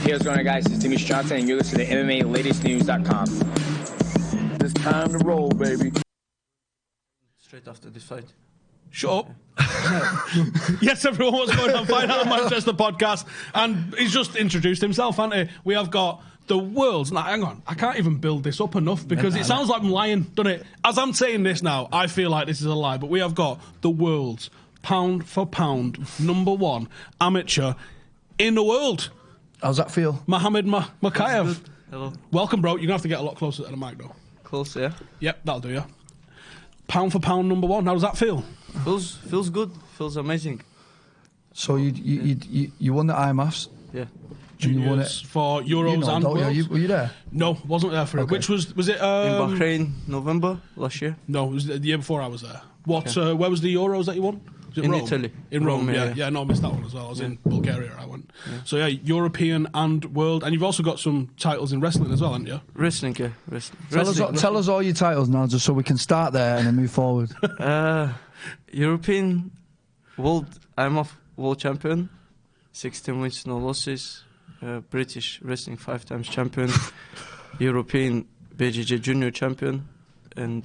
Hey, what's going on, guys? It's Timmy Johnson, and you're listening to MMALatestNews.com. It's time to roll, baby. Straight after this fight. Shut up. Yes, everyone, what's going on? Fight Out of Manchester podcast. And he's just introduced himself, hasn't he? We have got the world's... Now, hang on. I can't even build this up enough because it sounds like I'm lying, doesn't it? As I'm saying this now, I feel like this is a lie, but we have got the world's pound-for-pound #1 amateur in the world. How's that feel? Muhammad Mokaev. Hello. Welcome, bro. You're going to have to get a lot closer to the mic, though. Close, yeah? Yep, that'll do, yeah. Pound-for-pound #1. How does that feel? Feels good. Feels amazing. So you won the IMAFs? Yeah. Juniors you won it for Euros and don't Worlds. you? Were you there? No, wasn't there for it. Okay. Which was it? In Bahrain, November last year. No, it was the year before I was there. What? Where was the Euros that you won? Was it In Rome? Italy. In Rome, yeah. yeah. No, I missed that one as well. I was in Bulgaria. I went. Yeah. So yeah, European and World, and you've also got some titles in wrestling as well, haven't you? Wrestling, yeah. Wrestling. Tell us all your titles now, just so we can start there and then move forward. European I'm a world champion, 16 wins, no losses. British wrestling 5 times champion, European BJJ junior champion, and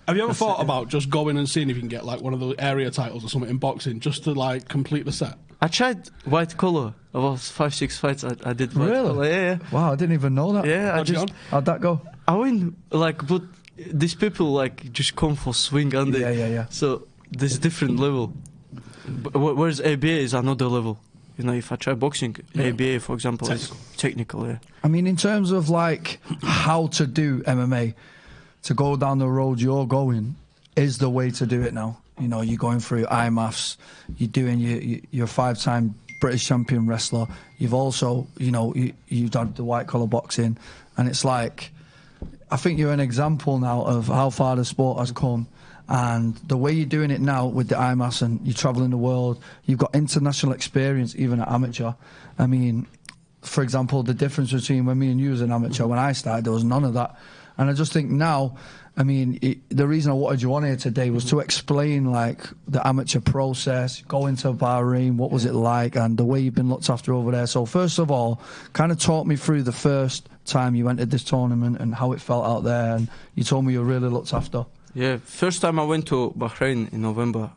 have you ever thought about just going and seeing if you can get like one of the area titles or something in boxing, just to like complete the set? I tried white collar. About 5-6 fights I did white collar. Yeah. Wow, I didn't even know that. Yeah, How'd that go? I win but these people like just come for swing and Yeah. So there's different level. Whereas ABA is another level. You know, if I try boxing, ABA, for example, is technical, yeah. I mean, in terms of, like, how to do MMA, to go down the road you're going is the way to do it now. You know, you're going through IMAFs, you're doing your 5-time British champion wrestler. You've also, you've done the white-collar boxing. And it's like, I think you're an example now of how far the sport has come. And the way you're doing it now with the IMAS and you're travelling the world, you've got international experience even at amateur. I mean, for example, the difference between when me and you was an amateur, when I started, there was none of that. And I just think now, I mean, the reason I wanted you on here today was to explain, like, the amateur process, going to Bahrain, what was it like, and the way you've been looked after over there. So first of all, kind of talk me through the first time you entered this tournament and how it felt out there. And you told me you were really looked after. Yeah, first time I went to Bahrain in November,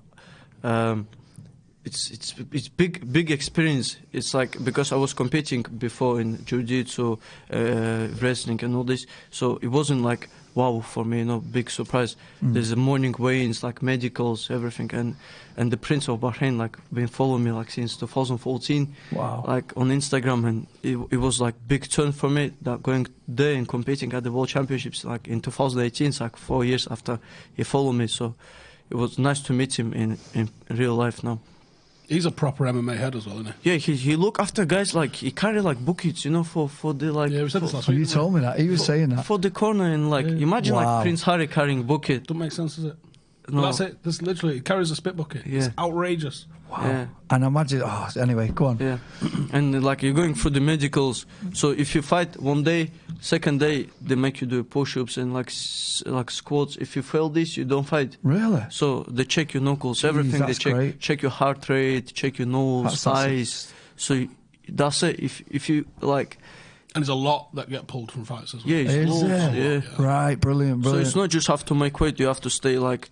it's big experience. It's like, because I was competing before in jiu-jitsu, wrestling and all this, so it wasn't like wow for me, big surprise. There's a morning weigh-ins, like medicals, everything, and the Prince of Bahrain like been following me like since 2014. Wow. Like on Instagram, and it was like big turn for me that going there and competing at the World Championships like in 2018. It's like 4 years after he followed me, so it was nice to meet him in real life now. He's a proper MMA head as well, isn't he? Yeah, he look after guys, like he carry like buckets, for the like. Yeah, we said this last week. You told me that. He was saying that. For the corner, and like imagine like Prince Harry carrying bucket. Don't make sense, does it? No. That's it. This literally carries a spit bucket. Yeah. It's outrageous. Wow. Yeah. And imagine, anyway, go on. Yeah. And like you're going through the medicals, so if you fight one day, second day they make you do push-ups and like squats. If you fail this, you don't fight. Really? So they check your knuckles, everything. That's They check your heart rate, check your nose, eyes. So that's it. If you like. And there's a lot that get pulled from fights as well. Yeah, it's Is loads, there? yeah. Right, brilliant. So it's not just have to make weight, you have to stay like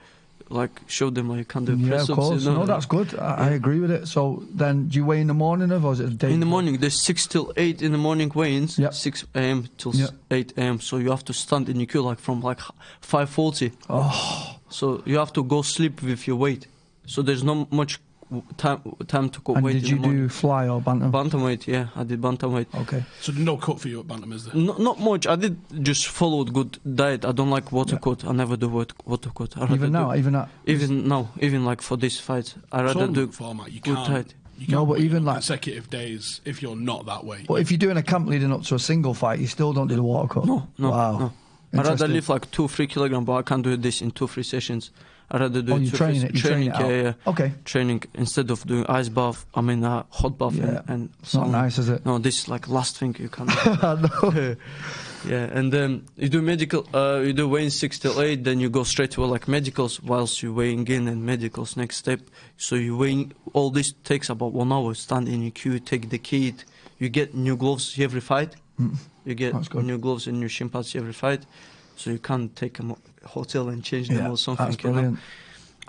show them like you can do press-ups. Yeah, of course. No, that's good. I agree with it. So then, do you weigh in the morning or is it a day? In the morning, there's 6 till 8 in the morning weigh-ins, 6 a.m. till 8 a.m. So you have to stand in your queue like from like 5:40. Oh. So you have to go sleep with your weight. So there's not much time to go And weight did in you the morning. do fly or bantam? Bantamweight, yeah, I did bantamweight. Okay. So no cut for you at bantam, is there? Not much. I did just follow good diet. I don't like water cut. I never do water cut. Even now? Even like for this fight, I rather do format. You good can't. diet. You can't No, but wait even like consecutive days if you're not that way. But if you're doing a camp leading up to a single fight, you still don't do the water cut. No. Wow. I rather Interesting. lift like 2-3 kilograms, but I can't do this in 2-3 sessions. I rather do you train it. You train it out. Yeah. Okay. Training instead of doing ice bath. I mean, hot bath and It's not nice, is it? No, this is like last thing you can do. I know. Yeah, and then you do medical. You do weighing 6 till 8, then you go straight to like medicals whilst you weighing in, and medicals next step. So you weighing all this takes about 1 hour. Stand in your queue, take the kit. you get new gloves every fight. You get That's good. new gloves and new shin pads every fight, so you can't take them hotel and change them or something. That's brilliant.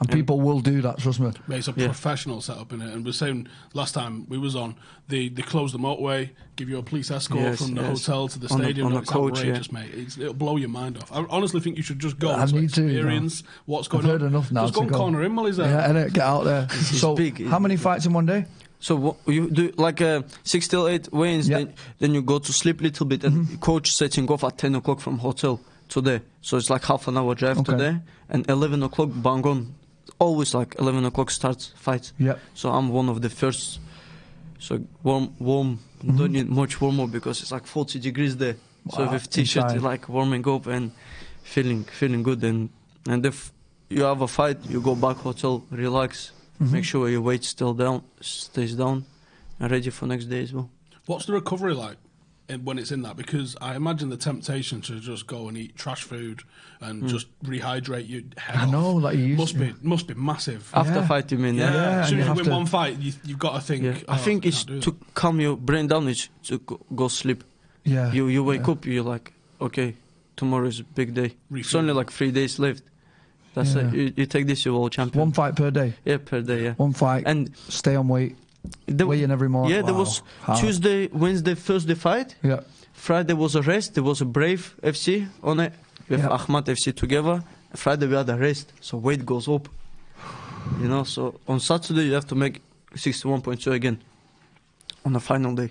And people will do that, trust me. Mate, it's a professional setup in it, and we're saying last time we was on, they close the motorway, give you a police escort from the hotel to the stadium. On a it's coach, outrageous, mate. It'll blow your mind off. I honestly think you should just go I to need to, experience what's going I've on. heard enough now Just go to and go. corner him while he's there. Yeah, innit? Get out there. So, big. how many fights in one day? So what you do, like 6 till 8 weigh-ins, then you go to sleep a little bit, and coach setting off at 10 o'clock from hotel today. So it's like half an hour drive today, and 11 o'clock bang on. Always like 11 o'clock starts fights. Yep. So I'm one of the first. So warm. Don't need much warm up because it's like 40 degrees there. So with t-shirt, inside. like warming up and feeling good. And if you have a fight, you go back hotel, relax, make sure your weight stays down, and ready for next day as well. What's the recovery like when it's in that? Because I imagine the temptation to just go and eat trash food and just rehydrate your head I know, off like you used must be massive. After fight, you mean? Yeah, as soon as and you you win have one fight, you've got to think. Yeah. I think it's can't do to that. calm your brain down. It's to go sleep. Yeah. You wake up, you're like, okay, tomorrow is a big day. It's only like 3 days left. That's it. You take this, you're world champion. One fight per day? Yeah, per day, yeah. One fight, And stay on weight, weigh in every morning? yeah, there was Tuesday, Wednesday, Thursday fight. Yeah. Friday was a rest. There was a Brave FC on it with Ahmad FC together. Friday we had a rest, so weight goes up. You know, so on Saturday you have to make 61.2 again on the final day.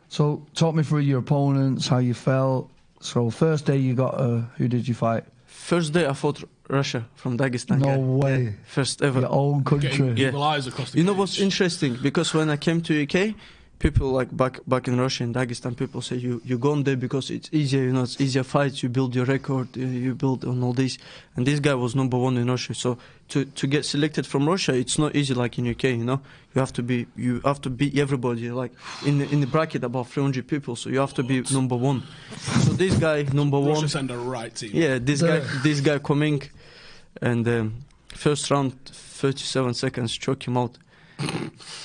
So talk me through your opponents, how you felt. So first day you got, who did you fight? First day I fought Russia from Dagestan. No guy. way. Yeah, first ever. Your own country. Getting evil eyes across the You know cage. what's interesting? Because when I came to UK, people like back in Russia and Dagestan, people say you go on there because it's easier, you know, it's easier fights, you build your record, you build on all this. And this guy was number 1 in Russia. So to get selected from Russia, it's not easy like in UK, you know. You have to beat everybody, like in the bracket about 300 people, so you have to be number 1. So this guy number 1. Russia send a right team. Yeah, this guy coming, and first round 37 seconds, choke him out.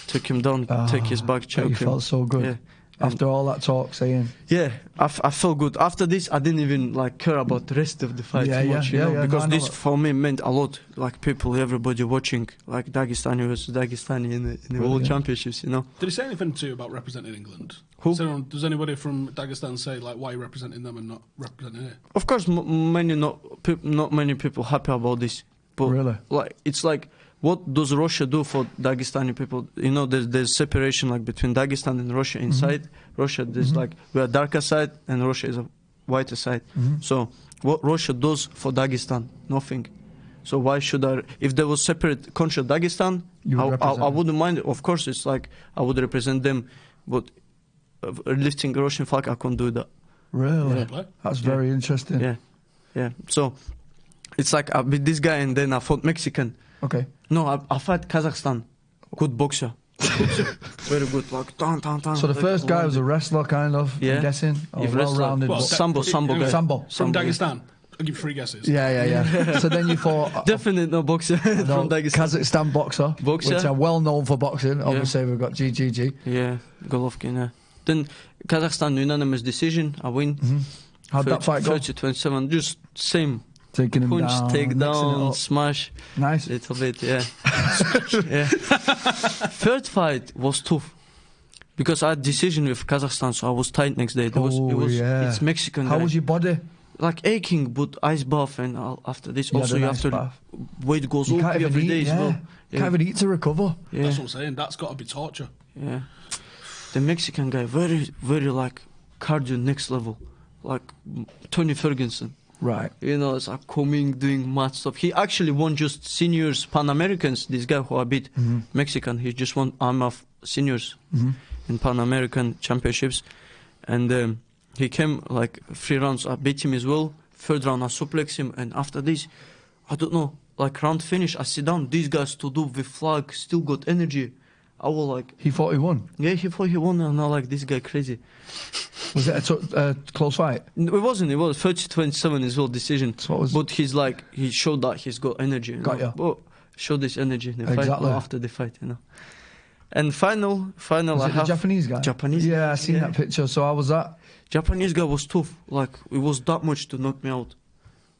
Took him down, take his back, choke him. You felt so good. Yeah. After all that talk, saying. Yeah, I felt good. After this, I didn't even like care about the rest of the fight too much, you know, because this for me meant a lot. Like people, everybody watching, like Dagestani versus Dagestani in the World Championships, you know. Did he say anything to you about representing England? Who? Does anybody from Dagestan say like why you're representing them and not representing here? Of course, not many people happy about this. But Really? like it's like, what does Russia do for Dagestani people? You know, there's separation like between Dagestan and Russia inside. Russia, there's like we are darker side and Russia is a whiter side. So what Russia does for Dagestan? Nothing. So why should I? If there was separate country of Dagestan, I wouldn't mind. Of course, it's like I would represent them, but lifting Russian flag, I can't do that. Really? That's very interesting. Yeah. So it's like I beat this guy and then I fought Mexican. Okay. No, I fight Kazakhstan. Good boxer. Very good. Like, So the first guy was a wrestler, kind of, I'm guessing? Or well-rounded. Well, Sambo guy. Sambo. From Dagestan. I'll give you 3 guesses. Yeah. So then you fought... Definitely no boxer from Dagestan. Kazakhstan boxer, which are well known for boxing. Obviously, we've got GGG. Yeah, Golovkin, yeah. Then Kazakhstan unanimous decision, I win. How'd that fight go? 30-27, just same. Taking him punch, down, take mixing down, it up. smash. Nice. Little bit, yeah. Yeah. Third fight was tough. Because I had decision with Kazakhstan, so I was tight next day. It's Mexican. How was your body? Like aching, but ice bath, and after this also you have to weight goes up every day as well. You can't even eat to recover. Yeah. That's what I'm saying. That's got to be torture. Yeah. The Mexican guy, very, very like cardio next level, like Tony Ferguson. Right. You know, it's like coming, doing mad stuff. He actually won just seniors Pan Americans. This guy who I beat, Mexican, he just won IMF seniors in Pan American championships, and he came like 3 rounds. I beat him as well. 3rd round I suplex him, and after this, I don't know. Like round finish, I sit down. These guys stood up with flag, still got energy. I was like, he thought he won. Yeah, he thought he won, and I like this guy crazy. Was it a close fight? It wasn't. It was 30-27 as well decision. So but he's like, he showed that he's got energy. Got you. But showed this energy in the fight after the fight, you know. And final, Was I it the have Japanese guy? Japanese Yeah, guy, I seen that picture. So how was that? Japanese guy was tough. Like it was that much to knock me out.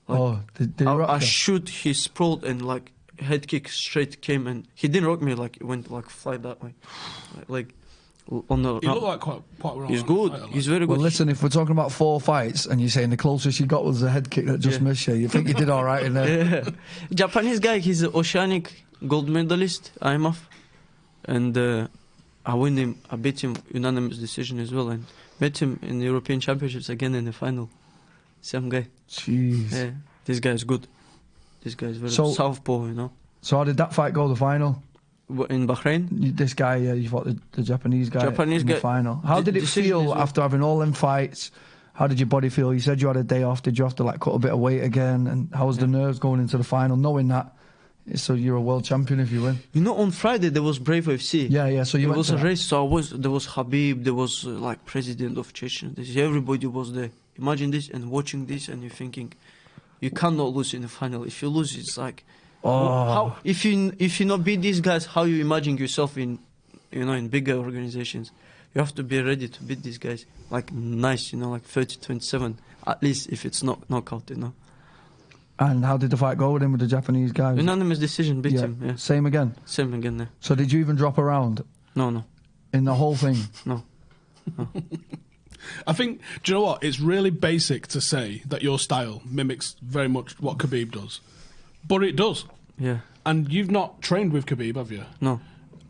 Like, Oh, did he rock I you? shoot, he sprawled and like head kick straight came and he didn't rock me. Like it went like fly that way. Like on the. He looked like quite well. He's good. He's very good. Well, listen, if we're talking about 4 fights and you're saying the closest you got was a head kick that just missed you, you think you did all right in there? Yeah. Japanese guy, he's an oceanic gold medalist, IMF. And I win him, I beat him unanimous decision as well. And met him in the European Championships again in the final. Same guy. Jeez. Yeah, this guy is good. This guy is very southpaw, you know. So how did that fight go, the final? In Bahrain? This guy, you fought the Japanese guy Japanese in guy, the final. How did it feel after having all them fights? How did your body feel? You said you had a day off. Did you have to like cut a bit of weight again? And how was the nerves going into the final, knowing that so you're a world champion if you win? You know, on Friday there was Brave FC. Yeah. So you there went was to a that. race. So there was Habib. There was like president of Chechnya. Everybody was there. Imagine this and watching this, and you're thinking, you cannot lose in the final. If you lose, it's like, how if you not beat these guys, how you imagine yourself in bigger organizations? You have to be ready to beat these guys. Like nice, like 30-27 at least if it's not knockout, And how did the fight go with him with the Japanese guy? Unanimous decision, beat him. Yeah. Same again. Same again. Yeah. So did you even drop around? No. In the whole thing? No. I think, do you know what? It's really basic to say that your style mimics very much what Khabib does. But it does. Yeah. And you've not trained with Khabib, have you? No,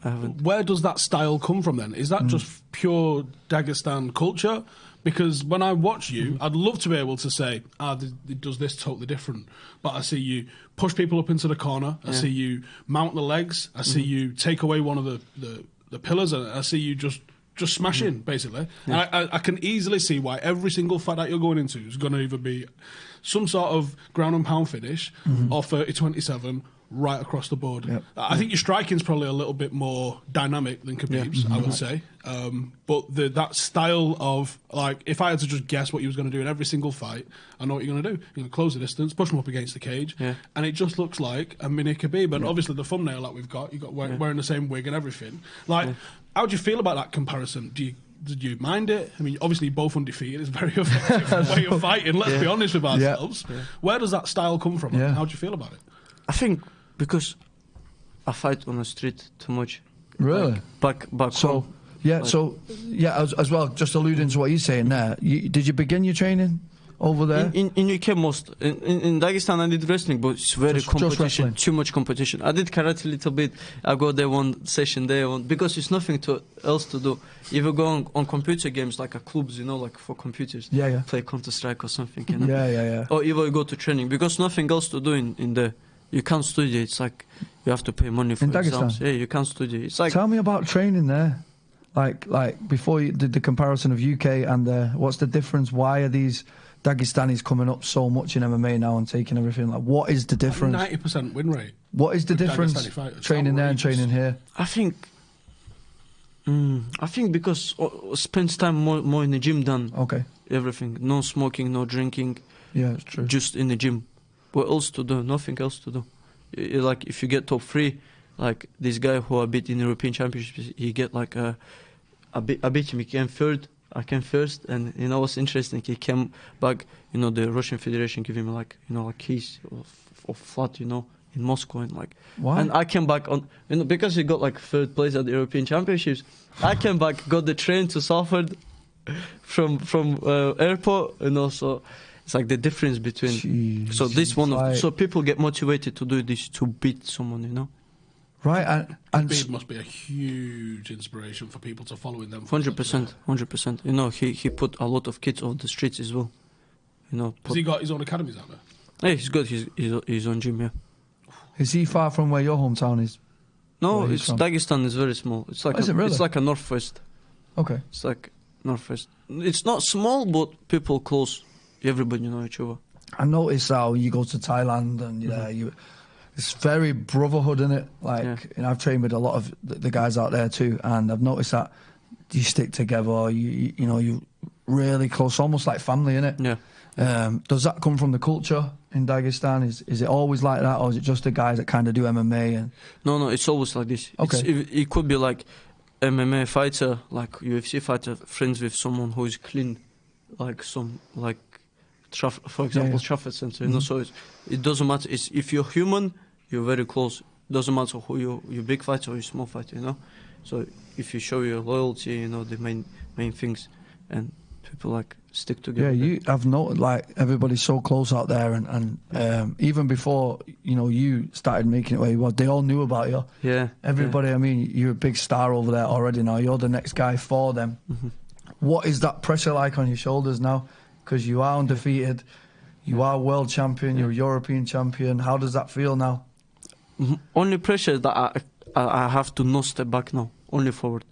I haven't. Where does that style come from then? Is that just pure Dagestan culture? Because when I watch you, I'd love to be able to say, it does this totally different. But I see you push people up into the corner. I see you mount the legs. I see you take away one of the pillars. And I see you just smash in, basically. Yeah. And I can easily see why every single fight that you're going into is going to either be some sort of ground and pound finish or 30-27 right across the board. Yep. I think your striking's probably a little bit more dynamic than Khabib's, I would say. But that style of, like, if I had to just guess what you was going to do in every single fight, I know what you're going to do. You're going to close the distance, push him up against the cage, and it just looks like a mini Khabib. And obviously the thumbnail that we've got, you got wearing the same wig and everything. Like, how do you feel about that comparison? Did you mind it? I mean, obviously, both undefeated. It's a very effective way of fighting. Let's be honest with ourselves. Yeah. Where does that style come from? Yeah. How do you feel about it? I think because I fight on the street too much. Really? Back so, home. Yeah, as well, just alluding to what you're saying there, did you begin your training over there? In UK most. In Dagestan I did wrestling, but it's very competition, too much competition. I did karate a little bit. I go there one session there, because it's nothing else to do. If you go on computer games like clubs, like for computers, play Counter-Strike or something, Yeah. Or if you go to training, because nothing else to do in there. You can't study. It's like you have to pay money for exams. Yeah, you can't study. It's like, tell me about training there. Like before you did the comparison of UK and what's the difference? Why are these Dagestanis coming up so much in MMA now and taking everything? Like, what is the difference? 90% win rate. What is the difference? Training there and training here. I think because spends time more in the gym than everything. No smoking, no drinking. Yeah, it's true. Just in the gym. What else to do? Nothing else to do. Like if you get top 3, like this guy who I beat in the European Championships, he get like I beat him. He came third. I came first, and what's interesting? He came back. The Russian Federation gave him like keys of flat. In Moscow and like. Why? And I came back on because he got like 3rd place at the European Championships. I came back, got the train to Salford from airport, and also. It's like the difference between. So this one, so people get motivated to do this to beat someone, Right, and Khabib must be a huge inspiration for people to follow in them. 100%. He put a lot of kids off the streets as well. Has he got his own academies out there? Yeah, he's good. His own gym. Yeah. Is he far from where your hometown is? No, Dagestan is very small. It's like it's like a northwest. Okay. It's like northwest. It's not small, but people close. Everybody know each other. I noticed how you go to Thailand and it's very brotherhood in it. I've trained with a lot of the guys out there too, and I've noticed that you stick together. You really close, almost like family, innit? Yeah. Does that come from the culture in Dagestan? Is it always like that, or is it just the guys that kind of do MMA? And no, it's always like this. Okay. It could be like MMA fighter, like UFC fighter, friends with someone who is clean, like for example, Trafford Center. You know, so it doesn't matter. If you're human, you're very close. Doesn't matter who you're big fighter or you're small fighter. You know, so if you show your loyalty, you know the main things, and people like stick together. Yeah, I've noticed like everybody's so close out there, and even before you started making it where you were, they all knew about you. Yeah, everybody. I mean, you're a big star over there already now. You're the next guy for them. What is that pressure like on your shoulders now? Because you are undefeated, you are world champion, you're European champion. How does that feel now? Only pressure that I have to not step back now, only forward,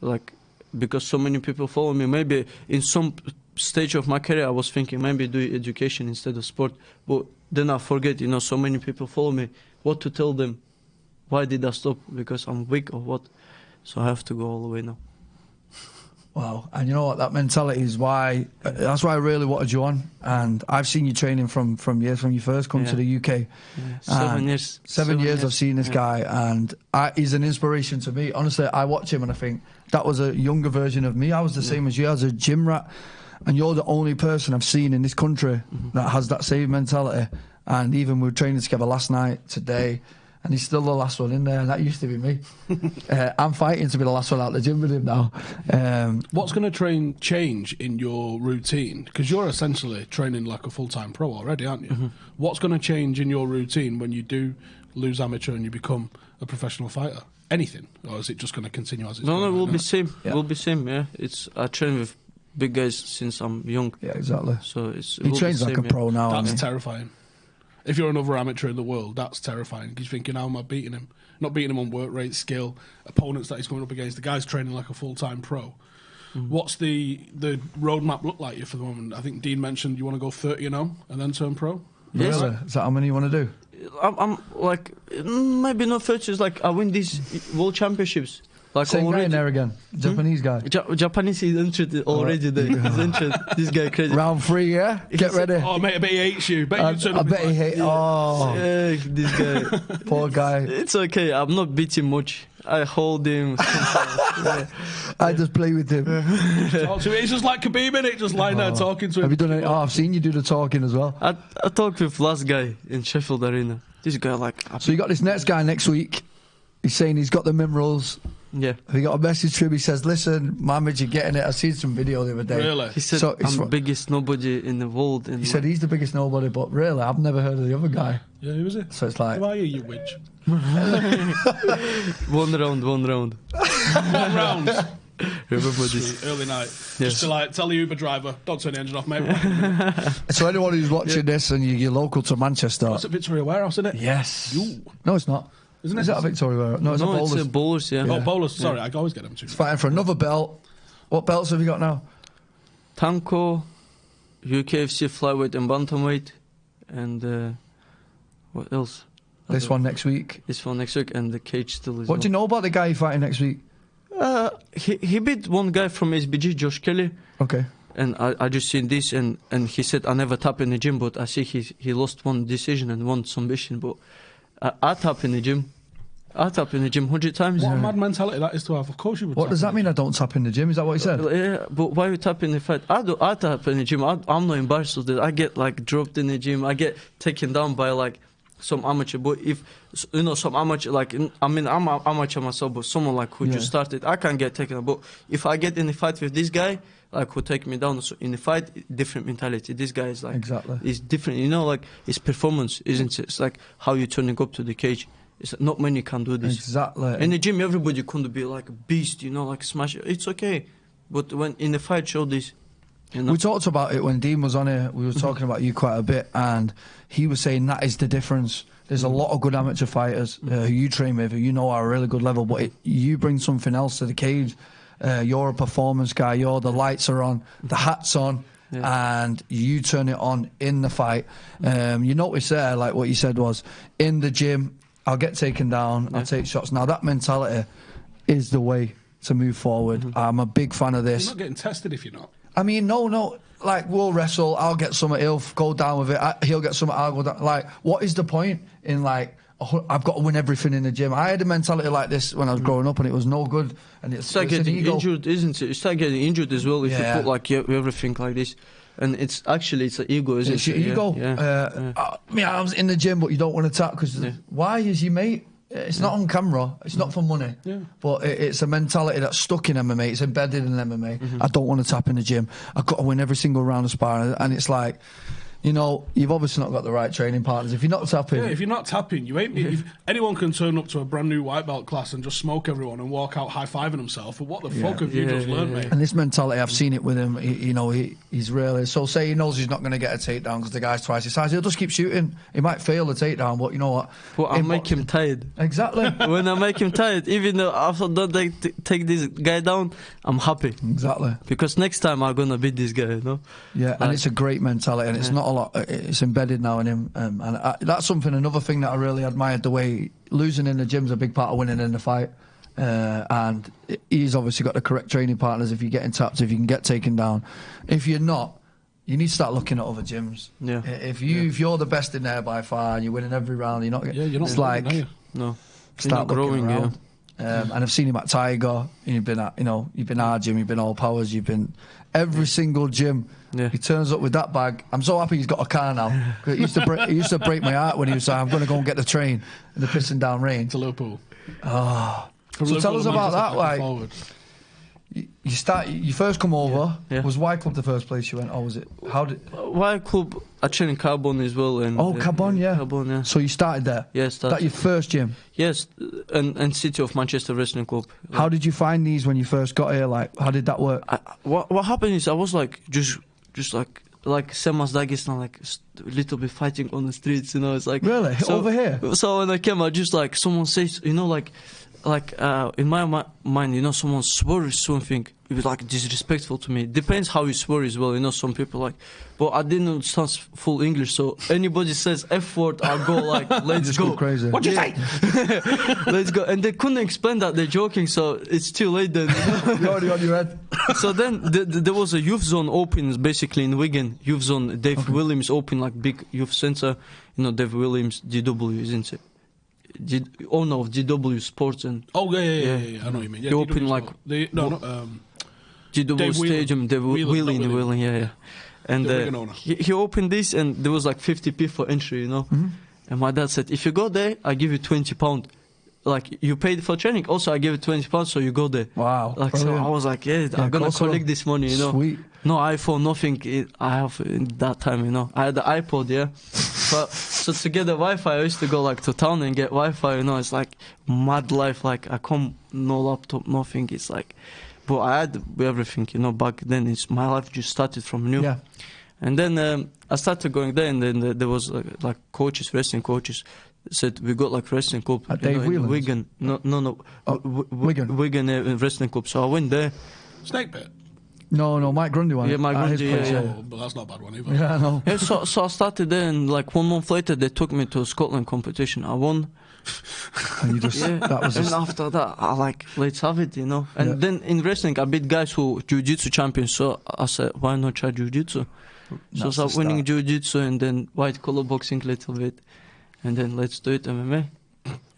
like because so many people follow me. Maybe in some stage of my career I was thinking maybe do education instead of sport, but then I forget, so many people follow me. What to tell them? Why did I stop? Because I'm weak or what? So I have to go all the way now. Wow, and you know what? That mentality is why. That's why I really wanted you on. And I've seen you training from years when you first come to the UK. Yeah, 7 years. 7 years I've seen this guy, and he's an inspiration to me. Honestly, I watch him and I think that was a younger version of me. I was the same as you. I was a gym rat, and you're the only person I've seen in this country that has that same mentality. And even we were training together last night, today. And he's still the last one in there, and that used to be me. I'm fighting to be the last one out the gym with him now. What's going to change in your routine? Because you're essentially training like a full-time pro already, aren't you? What's going to change in your routine when you do lose amateur and you become a professional fighter? Anything? Or is it just going to continue as it's going? No, we'll be same. Yeah. We'll be same, yeah. I train with big guys since I'm young. Yeah, exactly. So he trains like a pro now. That's terrifying. If you're another amateur in the world, that's terrifying. Because you're thinking, how am I beating him? Not beating him on work rate, skill, opponents that he's going up against. The guy's training like a full-time pro. What's the roadmap look like for the moment? I think Dean mentioned you want to go 30-0 and then turn pro. Yes. Really? Is that how many you want to do? I'm like, maybe not 30. It's like I win these world championships. Like same guy in there again, Japanese guy. Japanese is entered already. He's entered. This guy crazy. Round 3, yeah. Get ready. Oh mate, I bet he hates you. I bet he hates. Oh, yeah, this guy. Poor guy. It's okay. I'm not beating much. I hold him. I just play with him. Talk to him. It's just like Khabib, innit? Just lying there talking to him. Have you done it? Oh, I've seen you do the talking as well. I talked with last guy in Sheffield Arena. This guy like. So you got this next guy next week. He's saying he's got the minerals. Yeah. He got a message to him. He says, "Listen, Mohammed, you're getting it." I seen some video the other day. Really? He said, I'm the biggest nobody in the world. He said he's the biggest nobody, but really, I've never heard of the other guy. Yeah, who is it? So it's like, who are you witch? One round. 1 round. Remember this? Early night. Yes. Just to like tell the Uber driver, don't turn the engine off, mate. So anyone who's watching this and you're local to Manchester. It's at Victoria Warehouse, isn't it? Yes. Ooh. No, it's not. Isn't it? Is that a Victoria Warehouse? No, it's a Bowlers. It's a Bowlers, yeah. Oh, Bowlers. Sorry, I always get them too. It's fighting for another belt. What belts have you got now? Tanko, UKFC flyweight and bantamweight, and what else? This one next week. This one next week, and the cage still is. What do you know about the guy you're fighting next week? He beat one guy from SBG, Josh Kelly. Okay. And I just seen this, and he said I never tap in the gym, but I see he lost one decision and one submission, but I tap in the gym. I tap in the gym 100 times. What a mad mentality that is to have. Of course you would. What does that mean? I don't tap in the gym? Is that what he said? Yeah, but why you tap in the fight? I tap in the gym. I'm not embarrassed of that. I get like dropped in the gym. I get taken down by like some amateur. But if some amateur, like I'm an amateur myself, but someone like who just started, I can't get taken down. But if I get in a fight with this guy, like who take me down, so in the fight, different mentality. This guy is like he's different. Like it's performance, isn't it? It's like how you turning up to the cage. It's not many can do this. Exactly. In the gym, everybody couldn't be like a beast, like smash it. It's okay, but when in the fight, show this. We talked about it when Dean was on here. We were talking about you quite a bit, and he was saying that is the difference. There's a lot of good amateur fighters who you train with, who you know are a really good level, but you bring something else to the cage. You're a performance guy. The lights are on, the hat's on. Yeah. And you turn it on in the fight. You notice there, like what you said was, in the gym, I'll get taken down, I'll take shots. Now, that mentality is the way to move forward. I'm a big fan of this. You're not getting tested if you're not. I mean, no. Like, we'll wrestle, I'll get something, he'll go down with it, he'll get something, I'll go down. Like, what is the point in, like, I've got to win everything in the gym. I had a mentality like this when I was growing up, and it was no good. And it's start getting injured, isn't it? You start getting injured as well if you put like everything like this. And it's an ego, isn't it? It's your ego. My arm's in the gym, but you don't want to tap because why is your mate? It's not on camera. It's not for money. Yeah. But it's a mentality that's stuck in MMA. It's embedded in MMA. I don't want to tap in the gym. I've got to win every single round of sparring. And it's like, you know, you've obviously not got the right training partners. If you're not tapping... Yeah, if you're not tapping, you ain't... If anyone can turn up to a brand new white belt class and just smoke everyone and walk out high-fiving himself, but what the fuck have you just learned, mate? And this mentality, I've seen it with him. He's really... So say he knows he's not going to get a takedown because the guy's twice his size. He'll just keep shooting. He might fail the takedown, but you know what? Well, I'll make him tired. Exactly. When I make him tired, even though I don't take this guy down, I'm happy. Exactly. Because next time I'm going to beat this guy, you know? Yeah, and it's a great mentality, and it's not a lot... It's embedded now in him, and that's another thing that I really admired. The way losing in the gym's a big part of winning in the fight, and he's obviously got the correct training partners. If you're getting tapped, if you can get taken down, if you're not, you need to start looking at other gyms. Yeah. If you're the best in there by far and you're winning every round, you're not. You're not. It's like start growing. Around. And I've seen him at Tiger. You've been at our gym. You've been All Powers. You've been every single gym. Yeah. He turns up with that bag. I'm so happy he's got a car now. It used to break my heart when he was like, "I'm going to go and get the train in the pissing down rain." To Liverpool. Oh. So tell us about that. Like, you first come over. Yeah. Was Y Club the first place you went, or was it? How did Y Club? I trained in Carbon as well. And Carbon, yeah. Carbon, yeah. So you started there. Yes. That your first gym. Yes, and City of Manchester Wrestling Club. How did you find these when you first got here? Like, how did that work? What happened is I was like just like same as Dagestan, like a little bit fighting on the streets, you know. It's like really over here. So when I came, I just like someone says, you know, like in my mind, you know, someone swears something, it was like disrespectful to me. Depends how you swear as well, you know. Some people like, but I didn't understand full English, so anybody says F word, I'll go like, let's go. Crazy. What'd you say? Let's go. And they couldn't explain that, they're joking, so it's too late then. You're already on your head. So then there was a youth zone open basically in Wigan. Youth zone, Dave Williams open, like big youth center. You know, Dave Williams, DW, isn't it? Owner of DW Sports and yeah, I know what you mean. Yeah, they open like GW Stadium, Dave Wheeling, yeah. And he opened this, and there was like 50p for entry, you know. And my dad said, if you go there, I give you £20. Like, you paid for training, also I give you £20, so you go there. Wow. Like, brilliant. so I was like, I'm gonna collect this money, you know. Sweet. No iPhone, nothing I have in that time, you know. I had the iPod, yeah. But so to get the Wi-Fi, I used to go like to town and get Wi-Fi, you know. It's like mad life, like I come, no laptop, nothing. It's like, but I had everything, you know. Back then, my life just started from new. Yeah. And then I started going there, and then there was like coaches, wrestling coaches. Said we got like wrestling club in Wigan. No. Wigan wrestling club. So I went there. Snake Pit. No, Mike Grundy one. Yeah, Mike Grundy. Yeah. But that's not a bad one either. Yeah, I know. Yeah, so I started there, and like 1 month later, they took me to a Scotland competition. I won. And you just that was. And after that, I like, let's have it, you know. And then in wrestling, I beat guys who jiu-jitsu champions. So I said, why not try jiu-jitsu? So I started winning jiu-jitsu and then white collar boxing a little bit. And then let's do it MMA.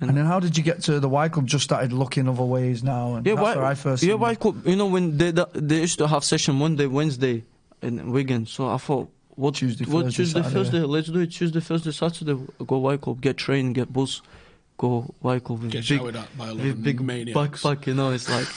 And then how did you get to the Y Club? Just started looking other ways now, and that's where I first. Yeah, Y Club. You know, when they used to have session Monday, Wednesday in Wigan. So I thought, Tuesday, Thursday. Let's do it Tuesday, Thursday, Saturday. Go Y Club, get trained, get bus, go Y Club with big maniacs. Backpack. You know, it's like.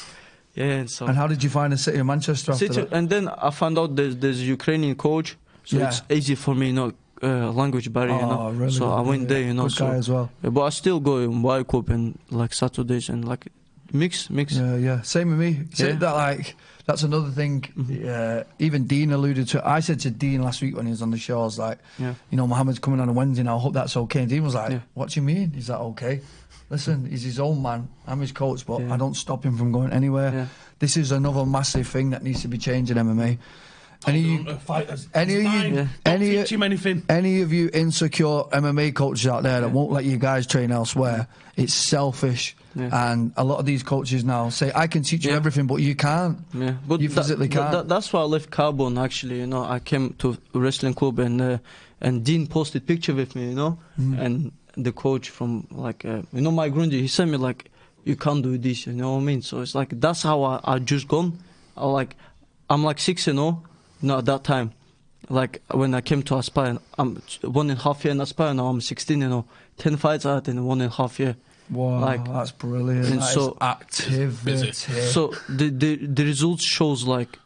Yeah, and how did you find the city of Manchester after that? And then I found out there's a Ukrainian coach, so it's easy for me, you know. Language barrier, you know. Really so I went there, you know. Good guy as well. Yeah, but I still go in Y Club and like Saturdays and like mix. Yeah. Same with me. That's another thing. Even Dean alluded to. I said to Dean last week when he was on the show, I was like, you know, Mohammed's coming on a Wednesday now. I hope that's okay. And Dean was like, what do you mean? He's like, okay. Listen, he's his own man. I'm his coach, but I don't stop him from going anywhere. Yeah. This is another massive thing that needs to be changed in MMA. Any of you insecure MMA coaches out there that won't let you guys train elsewhere, it's selfish. And a lot of these coaches now say, I can teach you everything, but you can't. But you physically can't. That's why I left Carbon, actually. You know, I came to a wrestling club and Dean posted picture with me, you know, and the coach from like Mike Grundy, he said me like, you can't do this, you know what I mean? So it's like that's how I just gone. I'm like 6-0, at that time. Like when I came to Aspire, I'm 1.5 year in Aspire. Now I'm 16, 10 fights out in 1.5 year. Wow, like, that's brilliant. And that so activity. So the results shows like.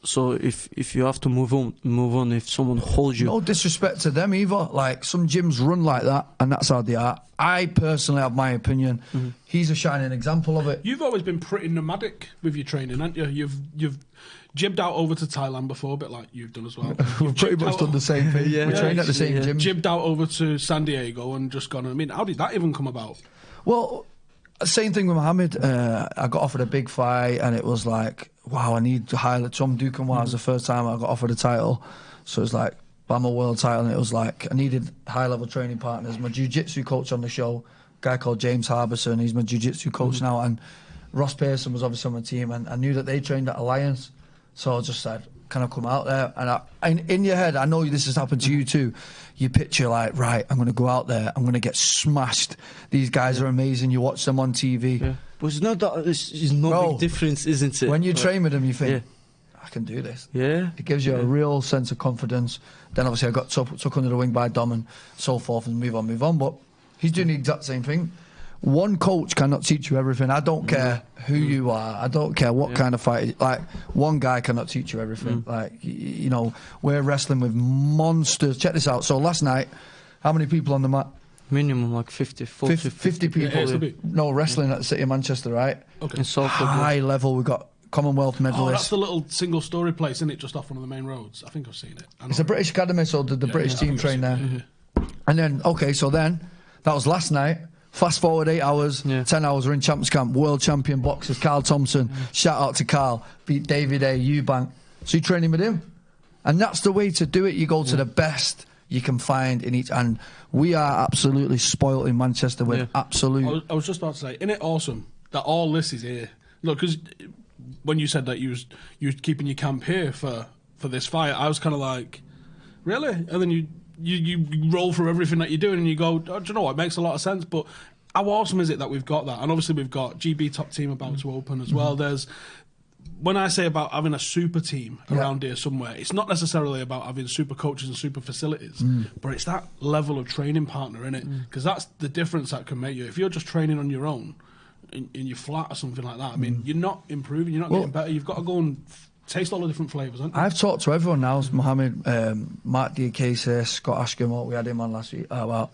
So if you have to move on if someone holds you. No disrespect to them either. Like some gyms run like that, and that's how they are. I personally have my opinion. He's a shining example of it. You've always been pretty nomadic with your training, haven't you? You've jibbed out over to Thailand before, a bit like you've done as well. We've pretty much done the same thing. We trained at the same gym. Jibbed out over to San Diego and just gone. I mean, how did that even come about? Well, same thing with Muhammad. I got offered a big fight, and it was like, wow, I need highlight. Tom Duquesnoy was the first time I got offered a title, so it was like, I'm a world title, and it was like I needed high-level training partners. My jiu-jitsu coach on the show, a guy called James Harbison, he's my jiu-jitsu coach now, and Ross Pearson was obviously on my team, and I knew that they trained at Alliance, so I just said, can I come out there? And in your head, I know this has happened to you too. You picture like, right, I'm going to go out there, I'm going to get smashed. These guys are amazing. You watch them on TV. Yeah. But it's not that. It's no big difference, isn't it? When you train with them, you think, I can do this. Yeah. It gives you a real sense of confidence. Then obviously I got took under the wing by Dom and so forth, and move on. But he's doing the exact same thing. One coach cannot teach you everything. I don't care who you are. I don't care what kind of fight. Like, one guy cannot teach you everything. Like, you know, we're wrestling with monsters. Check this out. So last night, how many people on the mat? Minimum like 50, 40, 50 people. Yeah. No, wrestling at the City of Manchester, right? Okay. In Salford, high level. We've got Commonwealth medalists. Oh, that's the little single-story place, isn't it? Just off one of the main roads. I think I've seen it. It's a British academy, so the British team train there. And then, that was last night. Fast forward 8 hours, 10 hours, we're in Champs Camp. World champion boxers, Carl Thompson. Shout out to Carl. Beat David A. Eubank. So you're training with him. And that's the way to do it. You go to the best you can find in each. And we are absolutely spoilt in Manchester with absolute. I was just about to say, isn't it awesome that all this is here? Look, because when you said that you was keeping your camp here for this fight, I was kind of like, really? And then you roll through everything that you're doing and you go, oh, do you know what, it makes a lot of sense. But how awesome is it that we've got that? And obviously we've got GB Top Team about to open as well. When I say about having a super team around here somewhere, it's not necessarily about having super coaches and super facilities, but it's that level of training partner, innit? Because that's the difference that can make you. If you're just training on your own and you're flat or something like that, I mean, you're not improving, you're not getting better. You've got to go and taste all the different flavours, haven't you? I've talked to everyone now. Mohammed, Mark Diakese, Scott Ashcombe, we had him on last week, about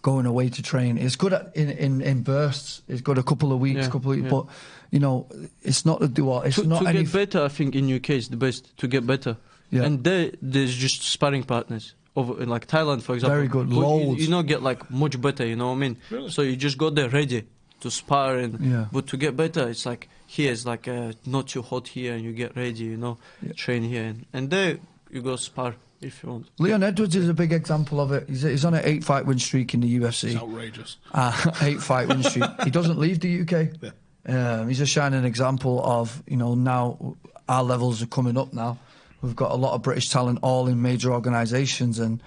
going away to train. It's good in bursts. It's good a couple of weeks, but you know, it's not to do all. It's not to get better. I think in UK is the best to get better. Yeah. And there's just sparring partners over in like Thailand, for example. Very good. Loads. You don't get like much better. You know what I mean? Really? So you just go there ready to spar, and but to get better, it's like here it's like not too hot here, and you get ready. You know, train here, and there you go spar. If you want. Leon Edwards is a big example of it. He's on an 8-fight win streak in the UFC. It's outrageous. 8-fight win streak. He doesn't leave the UK. Yeah. He's a shining example of, you know, now our levels are coming up now. We've got a lot of British talent all in major organisations, and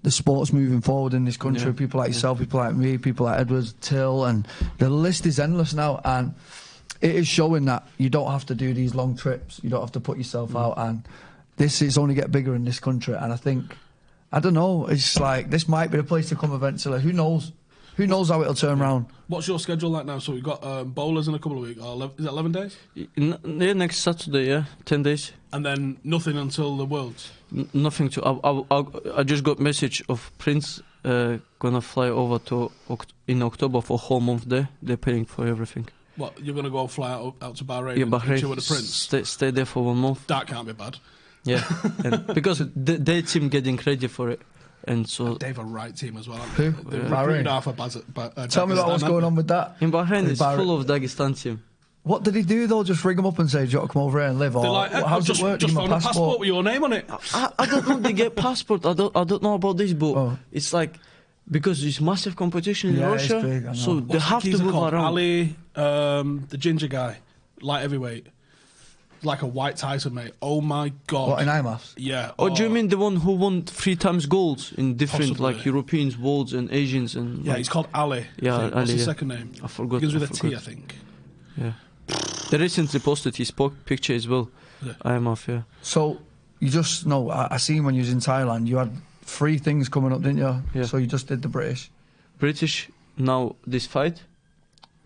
the sport's moving forward in this country. Yeah. People like yourself, people like me, people like Edwards, Till, and the list is endless now. And it is showing that you don't have to do these long trips. You don't have to put yourself out, and this is only get bigger in this country. And I think, I don't know, it's like this might be the place to come eventually. Who knows? Who knows how it'll turn around? What's your schedule like now? So we've got bowlers in a couple of weeks. Is it 11 days? Yeah, next Saturday, 10 days. And then nothing until the Worlds? Nothing to... I just got message of Prince gonna fly over to in October for a whole month there. They're paying for everything. What, you're going to go fly out to Bahrain? Yeah, Bahrain. Chill with the Prince? Stay there for 1 month. That can't be bad. Yeah, because their team getting ready for it, and so they have a right team as well. Who? Bahrain. Tell me about what's going on with that. In Bahrain, it's full of Dagestan team. What did he do though? Just ring them up and say, "Do you want to come over here and live?" Or like, how does it work? Just find a passport with your name on it. I don't know. They get passport. I don't know about this, but it's like because it's massive competition in Russia, it's big, so they have to move around. Ali, the ginger guy, light heavyweight. like a White Tyson, mate. Oh my god. What, in IMAFs? Yeah. Or do you mean the one who won 3 times golds in different Possibly. like Europeans, worlds and Asians and Yeah, like, he's called Ali. Yeah, I think. What's Ali, his yeah. second name? I forgot. Begins with I a T, forgot. I think. Yeah. They recently posted his picture as well. Yeah. IMF, yeah. So you just know. I seen when you was in Thailand, you had 3 things coming up, didn't you? Yeah. So you just did the British now this fight.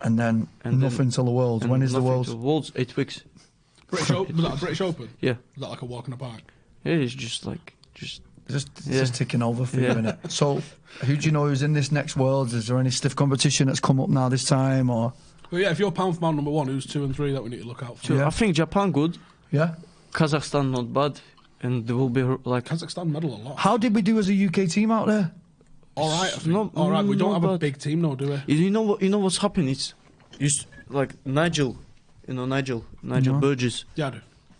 and then And nothing till the Worlds. and When is the nothing Worlds? to Worlds 8 weeks. British Open. Was that a British Open? Yeah. Was that like a walk in the park? Yeah, it's just Just ticking over for you, Yeah. innit? So who do you know who's in this next Worlds? Is there any stiff competition that's come up now this time, or Well, yeah, if you're pound for pound number 1, who's 2 and 3 that we need to look out for? Yeah. I think Japan good, yeah? Kazakhstan not bad, and there will be like Kazakhstan medal a lot. How did we do as a UK team out there? All right, I think. No, All right, we don't not have a bad. big team, though, do we? You know what? You know what's happening? It's like Nigel, Nigel No. Burgess. Yeah,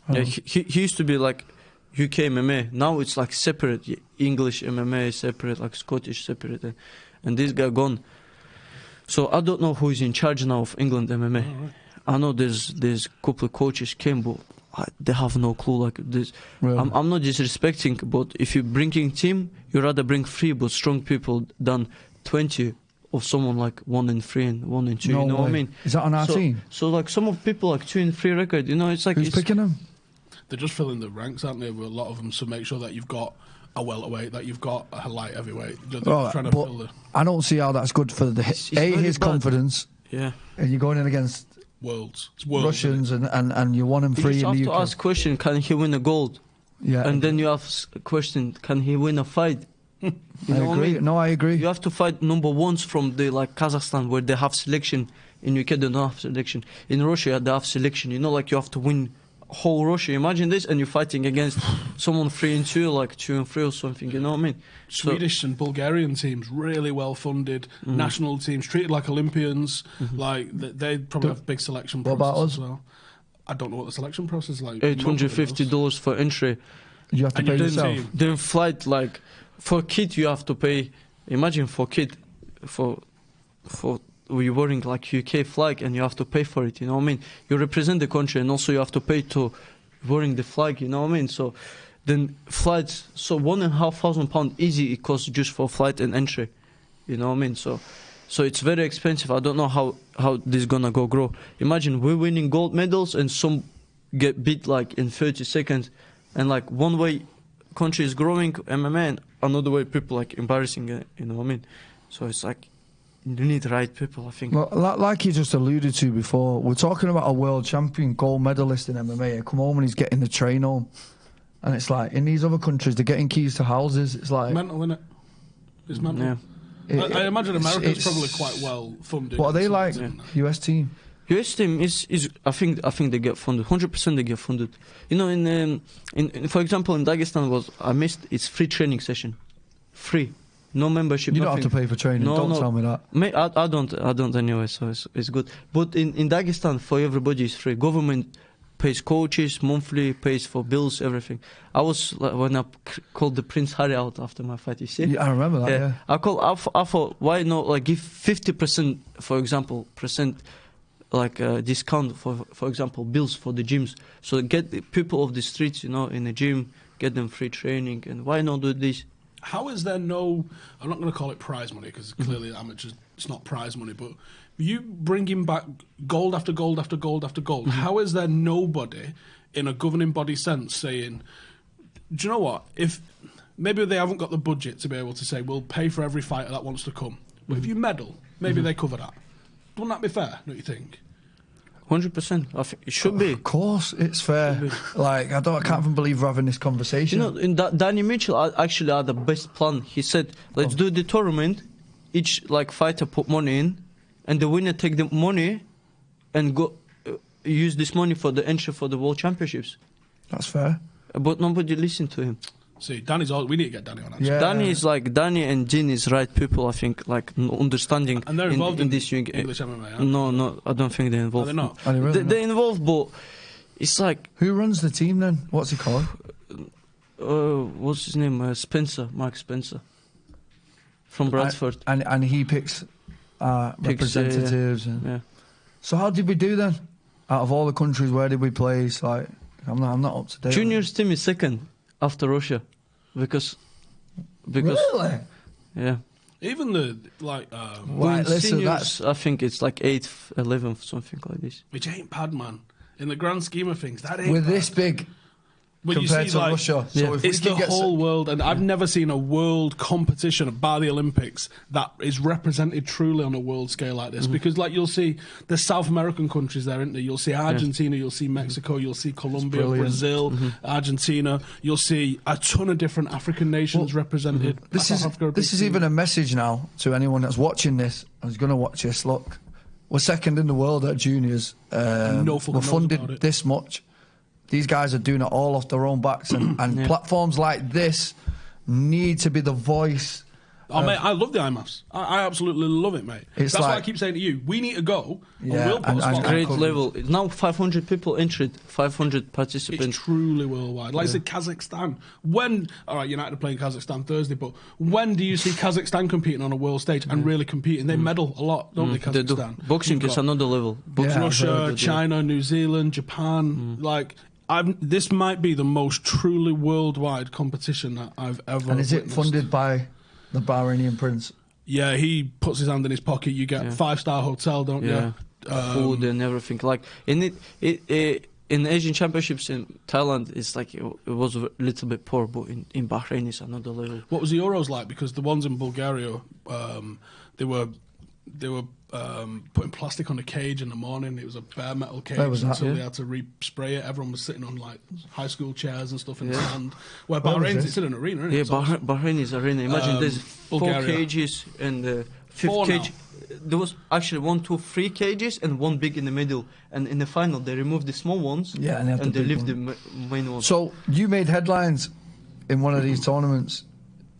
I do. Yeah, he used to be like UK MMA. Now it's like separate. English MMA is separate, like Scottish separate, and this guy gone. So I don't know who is in charge now of England MMA. All right. I know there's a couple of coaches came, but they have no clue. Like this, Really? I'm not disrespecting, but if you're bringing team, you rather bring 3 but strong people than 20 of someone like 1 and 3 and 1 and 2. No you know what I way. mean? Is that on our So, team? so like some of people like 2 and 3 record. It's like Who's it's, picking them? They're just filling the ranks, aren't they, with a lot of them, so make sure that you've got a welterweight, that you've got a light heavyweight. They're Right, trying to but fill the I don't see how that's good for It's very his bad. confidence, yeah. and you're going in against worlds. It's worlds. Russians and you're 1 and You 3 just in have the to UK. ask question: can he win a gold? Yeah, And then you have a question: can he win a fight? You I know what I agree. mean? No, I agree. You have to fight number 1s from the like Kazakhstan where they have selection. In UK they don't have selection. In Russia they have selection. Like you have to win whole Russia. Imagine this, and you're fighting against someone 3 and 2, like 2 and 3 or something. You know what I mean? So- Swedish and Bulgarian teams really well funded. National teams treated like Olympians. Like they probably have big selection What process about us? as well. I don't know what the selection process is like. $850 for entry. You have to And pay you don't yourself. see- Then flight like for kid you have to pay. Imagine for kid for you're wearing like UK flag and you have to pay for it. You know what I mean? You represent the country and also you have to pay to wearing the flag. You know what I mean? So then flights. So £1,500 easy it costs just for flight and entry. You know what I mean? So it's very expensive. I don't know how this gonna grow. Imagine we're winning gold medals and some get beat like in 30 seconds, and like one way country is growing MMA and another way people like embarrassing it. You know what I mean? So it's like you need right people, I think. Well, like you just alluded to before, we're talking about a world champion, gold medalist in MMA. Come home and he's getting the train home, and it's like in these other countries they're getting keys to houses. It's like Mental, innit? It's mental. Yeah. I imagine America's it's- probably quite well funded. What are they like? Yeah. US team. US team is I think they get funded 100%. They get funded. In for example in Dagestan I missed its free training session, free, no membership. You don't have nothing. to pay for training. No, Don't no. tell me that. I don't anyway. So it's good. But in Dagestan for everybody it's free. Government pays coaches monthly, pays for bills, everything. I was like, when I called the Prince Harry out after my fight. You see? Yeah, I remember that. Yeah. I thought why not like give 50% for example like discount for example bills for the gyms, so get the people of the streets in the gym, get them free training, and why not do this? How is there no? I'm not going to call it prize money because clearly amateurs, it's not prize money. But you bringing back gold after gold after gold after gold. How is there nobody in a governing body sense saying, do you know what? If maybe they haven't got the budget to be able to say we'll pay for every fighter that wants to come, but if you medal, maybe they cover that. Wouldn't that be fair? Don't you think? 100%. I think it should be. Of course, it's fair. Like I can't even believe we're having this conversation. In Danny Mitchell actually had the best plan. He said, let's do the tournament. Each like fighter put money in, and the winner take the money, and go use this money for the entry for the World Championships. That's fair. But nobody listened to him. See, Danny's all. We need to get Danny on. Actually. Yeah. Danny and Jin is right people. I think like understanding. And they're involved in this English MMA. Aren't No, I don't think they're they? Are involved. they not? Are they really They're involved, but it's like Who runs the team then? What's he called? what's his name? Mark Spencer from Bradford. And he picks representatives. And Yeah. so how did we do then? Out of all the countries, where did we place? Like I'm not up to date. Juniors team is second after Russia, because Really? yeah. Even the like, Right, In listen, seniors, I think it's like 8th, 11th, something like this. which ain't bad, man. In the grand scheme of things, that ain't with bad. this big But you compared see, to like, Russia. So Yeah. if we it's can the get whole world, and I've never seen a world competition by the Olympics that is represented truly on a world scale like this. Because, like, you'll see the South American countries there, isn't there? You'll see Argentina, you'll see Mexico, you'll see Colombia, brilliant. Brazil, Argentina. You'll see a ton of different African nations represented. This South Africa, a big is team. even a message now to anyone that's watching this. I was going to watch this. Look, we're second in the world at juniors. No fucking we're knows funded about it. this much. These guys are doing it all off their own backs, and platforms like this need to be the voice. Oh, mate, I love the IMAFs. I absolutely love it, mate. It's That's why I like- keep saying to you, we need to go, Yeah, and we'll put and- a spotlight. Great covered. level. Now 500 people entered, 500 It's participants. truly worldwide. Like I said, Kazakhstan. When, all right, United are playing Kazakhstan Thursday, but when do you see Kazakhstan competing on a world stage and really competing? They medal a lot, don't they, They do. Kazakhstan? Boxing You've is got another level. Boxing, Yeah. Russia, very good, China, New Zealand, Japan. Like, this might be the most truly worldwide competition that I've ever And is it witnessed. funded by the Bahraini prince? Yeah, he puts his hand in his pocket. You get 5-star hotel, don't Yeah, you? food and everything. Like in in Asian Championships in Thailand, it's like it was a little bit poor, but in Bahrain it's another level. What was the Euros like? Because the ones in Bulgaria, they were putting plastic on the cage in the morning. It was a bare metal cage Where was that? until Yeah. they had to re-spray it. Everyone was sitting on like high school chairs and stuff in the Yeah. sand. Where Where was Bahrain's, this? it's in an arena, isn't it? Yeah, It's awesome. Bahrain is arena. Imagine there's 4 Bulgaria. cages and the 5th 4 now. cage. There was actually 1, 2, 3 cages and 1 big in the middle. And in the final, they removed the small ones. Yeah, and they have the big leave one. the main ones. So you made headlines in one of these tournaments.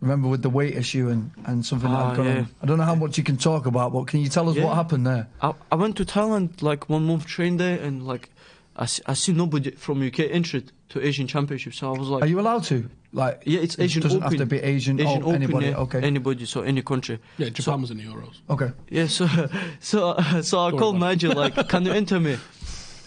Remember with the weight issue and something that had gone yeah. on. I don't know how much you can talk about, but can you tell us Yeah. what happened there? I went to Thailand like 1 month train there, and like I see nobody from UK entered to Asian Championships. So I was like, Are you allowed to? Like, yeah, it's Asian It doesn't Open. have to be Asian. Asian Oh, Open, anybody. yeah. Okay. Anybody, so any country. Yeah, Japan was in the Euros. Okay. Yeah, so I called Nigel like, can you enter me?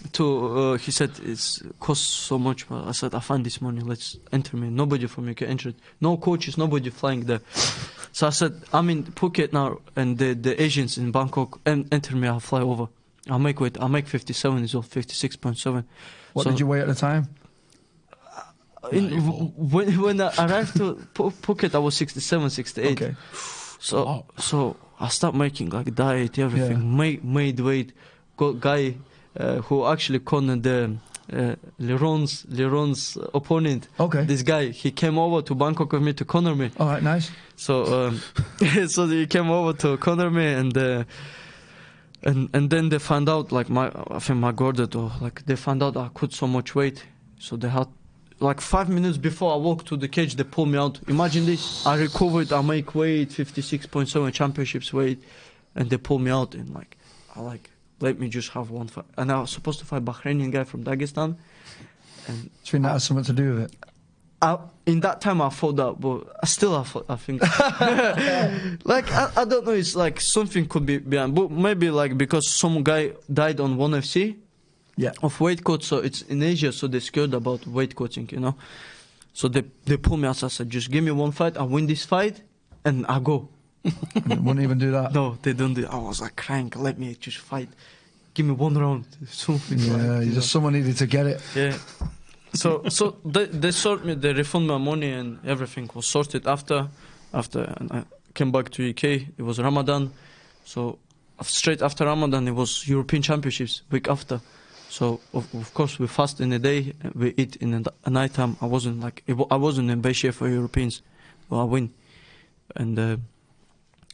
He said it's costs so much. But I said I find this money. Let's enter me. Nobody from UK entered. No coaches. Nobody flying there. So I said I'm in Phuket now, and the Asians in Bangkok enter me. I'll fly over. I'll make weight. I'll make 57 is all 56.7. What So did you weigh at the time? When I arrived to Phuket, I was 67, 68. Okay. So I started making like diet, everything, made weight. Got guy who actually cornered the Leron's opponent. Okay. This guy, he came over to Bangkok with me to corner me. All right. Nice. So so he came over to corner me, and then they found out like I think my gorded, or like they found out I cut so much weight. So they had like 5 minutes before I walked to the cage, they pulled me out. Imagine this: I recovered, I make weight 56.7 championships weight, and they pulled me out, and like let me just have one fight. And I was supposed to fight Bahraini guy from Dagestan, and Do you think that has something to do with it? in that time I thought that, but I think like I don't know, it's like something could be behind, but maybe like because some guy died on ONE FC Yeah. of weight cut, so it's in Asia, so they're scared about weight cutting, you know. So they pull me out. I said, just give me one fight, I win this fight, and I go. Wouldn't even do that. No, they don't do. I was like crying. Let me just fight. Give me one round. Something Yeah. like, You just someone needed to get it. yeah. So they sort me. They refund my money, and everything was sorted after, and I came back to UK. It was Ramadan, so straight after Ramadan it was European Championships week after. So of course we fast in the day, we eat in the night time. I wasn't in best shape for Europeans, but I win, and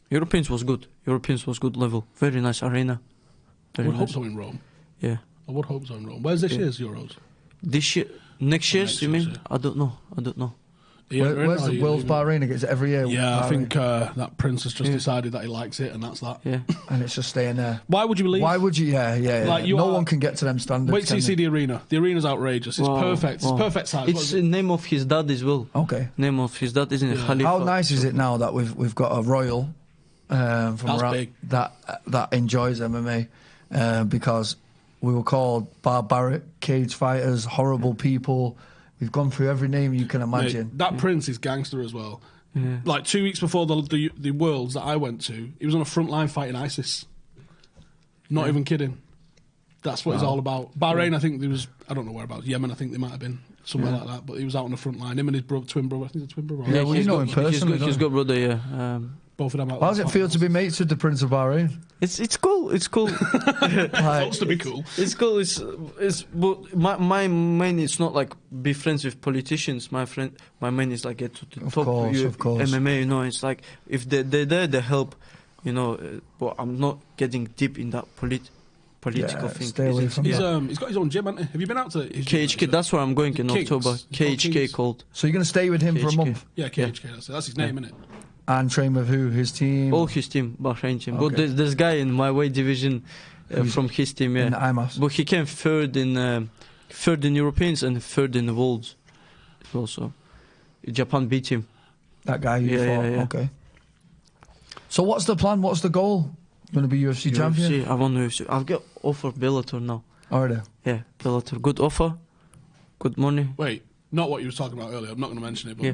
Europeans was good. Europeans was good level, very nice arena. I Very would hope nice. so in Rome. Yeah. I would hope so in Rome. Where's this Yeah. year's Euros? This year, next year's, next you year's, mean? yeah. I don't know. Where's the World's Bahrain? It's every year. Yeah, I Bahrain. think that Prince has just decided that he likes it, and that's that. Yeah. And it's just staying there. Why would you leave? Why would you? Yeah. Like, you no are- one can get to them standards. Wait till you can see they? the arena. The arena's outrageous. It's Wow, perfect. wow. It's perfect size. What It's is the it? name of his dad as well. Okay. Name of his dad, isn't it? Yeah. Khalifa. How nice is it now that we've got a royal from That's around big. that enjoys MMA because we were called barbaric cage fighters, horrible people. We've gone through every name you can imagine. Mate, that Prince is gangster as well. Yeah. Like 2 weeks before the Worlds that I went to, he was on a front line fighting ISIS. Not even kidding. That's what it's all about. Bahrain, I think there was, I don't know whereabouts. Yemen, I think they might have been somewhere like that. But he was out on the front line. Him and his twin brother. I think he's a twin brother. Yeah, well, you know him personally. He's got brother. Yeah. Both of them out. How does it feel to be mates with the Prince of Bahrain? It's cool. It's cool. Supposed to be cool. It's cool. It's but my main is not like be friends with politicians. My main is like get to the top of course. MMA. You know, it's like if they're there, they help. You know, but I'm not getting deep in that political thing. Stay away from that. He's got his own gym, hasn't he? Have you been out to his gym? KHK. That's where I'm going in Kings? October. KHK called. So you're going to stay with him for a KHK. month Yeah, KHK. That's his name, isn't it? and train with who? His team? All his team, Bahrain team. Okay. But there's guy in my weight division from his team. in the Yeah, IMAFs. but he came third in Europeans and third in the world. Also, Japan beat him. That guy you Yeah, fought. yeah, yeah. Okay. So what's the plan? What's the goal? Going to be UFC champion? UFC, I want UFC. I've got offer Bellator now. Already. Yeah, Bellator. Good offer, good money. Wait, not what you were talking about earlier. I'm not going to mention it, but Yeah.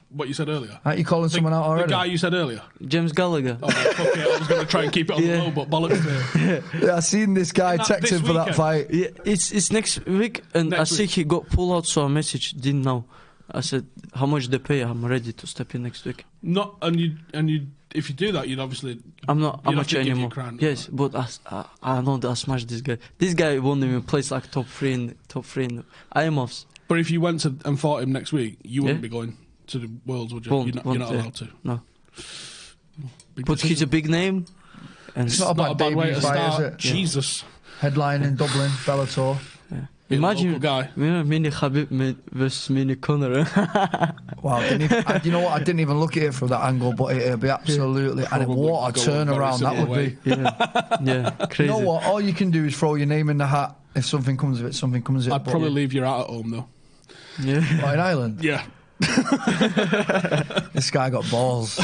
what you said earlier. Aren't you calling someone out The already? guy you said earlier. James Gallagher. Oh, fuck it. I was going to try and keep it on the low, but bollocks to it. Yeah, I seen this guy This texting for that weekend. fight. Yeah, it's next week, and Next I see week. he got pulled out, so I messaged didn't know. I said, how much they pay? I'm ready to step in next week. Not and you. If you do that, you'd obviously. I'm not You'd have amateur to give your anymore. crown. Yes, but I know that I smashed this guy. This guy won't even place like top three in IMOFs. But if you went to and fought him next week, you wouldn't Yeah. be going to the Worlds, would you? Won't, You're won't, not allowed to. No. Big But he's a decision. big name. And It's not a Not a bad bad way debut to fight, is start. it? Jesus. Headline in Dublin, Bellator. Being a imagine, local guy. mini Khabib versus mini Conor. Wow, you know what? I didn't even look at it from that angle, but it'd be absolutely. And Probably what a go a very turnaround that similar would way. be. yeah, crazy. You know what? All you can do is throw your name in the hat. If something comes of it, something comes of it. I'd But- probably leave your out at home though. Yeah. What, in Ireland? Yeah. This guy got balls.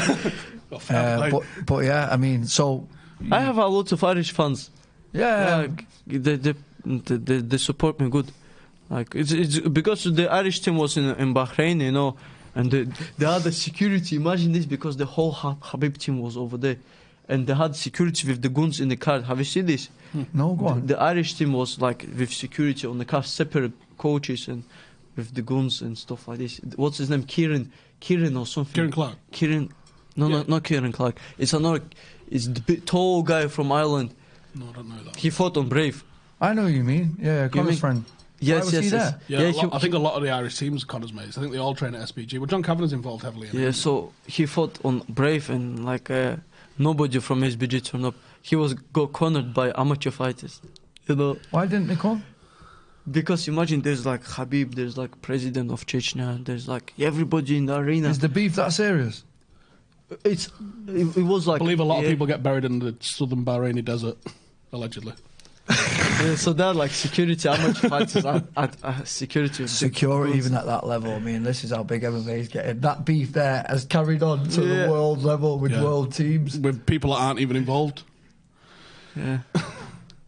Got fair play. But yeah, I mean, so I have a lot of Irish fans. yeah, Like, they support me good. Like it's because the Irish team was in Bahrain, you know, and they had the security. Imagine this, because the whole Habib team was over there, and they had security with the guns in the car. Have you seen this? no, go on. The Irish team was like with security on the car, separate coaches and with the guns and stuff like this. What's his name? Kieran or something. Kieran Clark. Kieran, no, Yeah. not Kieran Clark. It's another. It's the big, tall guy from Ireland. No, I don't know that. He fought on Brave. I know who you mean. Yeah, Connor's mean- friend. Yes, was yes, he yes. there? Yeah, Yeah, I think a lot of the Irish teams are Connor's mates. I think they all train at SPG. Well, John Kavanagh's involved heavily in Yeah, it. so he fought on Brave, and like nobody from SBG turned up. He was got cornered by amateur fighters, you know. Why didn't they come? Because imagine there's like Habib, there's like president of Chechnya, there's like everybody in the arena. Is the beef that serious? It was like I believe a lot of yeah, people get buried in the southern Bahraini desert, allegedly. yeah, so they're like security amateur fighters at security. Security, even at that level. I mean, this is how big MMA is getting. That beef there has carried on to Yeah. the world level with Yeah. world teams. With people that aren't even involved. Yeah.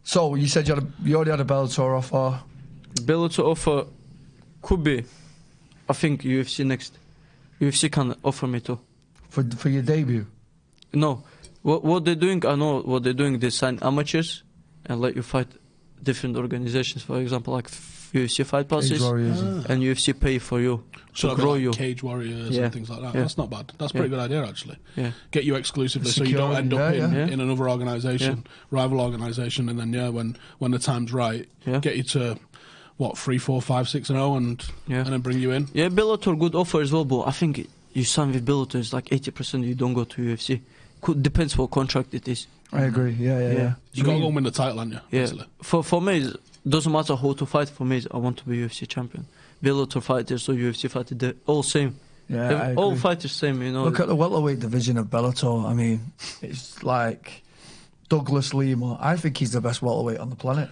So you said you already had a Bellator offer. Bellator offer could be, I think UFC next. UFC can offer me too. for your debut. No, what they're doing, I know what they're doing. They sign amateurs and let you fight different organizations. For example, like UFC Fight Cage Passes, Warriors. and UFC pay for you So to like grow you. Cage Warriors Yeah. and things like that. Yeah. That's not bad. That's a pretty good idea, actually. Yeah, Get you exclusively so you don't Security, end up yeah. in another organisation, rival organisation, and then when the time's right, Yeah. get you to what 3, 4, 5, 6 and 0, and Yeah. then bring you in. yeah. Bellator good offer as well, but I think you sign with Bellator is like 80%. You don't go to UFC. Depends what contract it is. I agree. Yeah. You got to go and win the title, haven't you? Yeah. Basically. For me, it doesn't matter who to fight. For me, I want to be UFC champion. Bellator fighters or UFC fighters, they're all same. Yeah, I All agree. fighters same. You know. Look at the welterweight division of Bellator. I mean, it's like Douglas Lima. I think he's the best welterweight on the planet.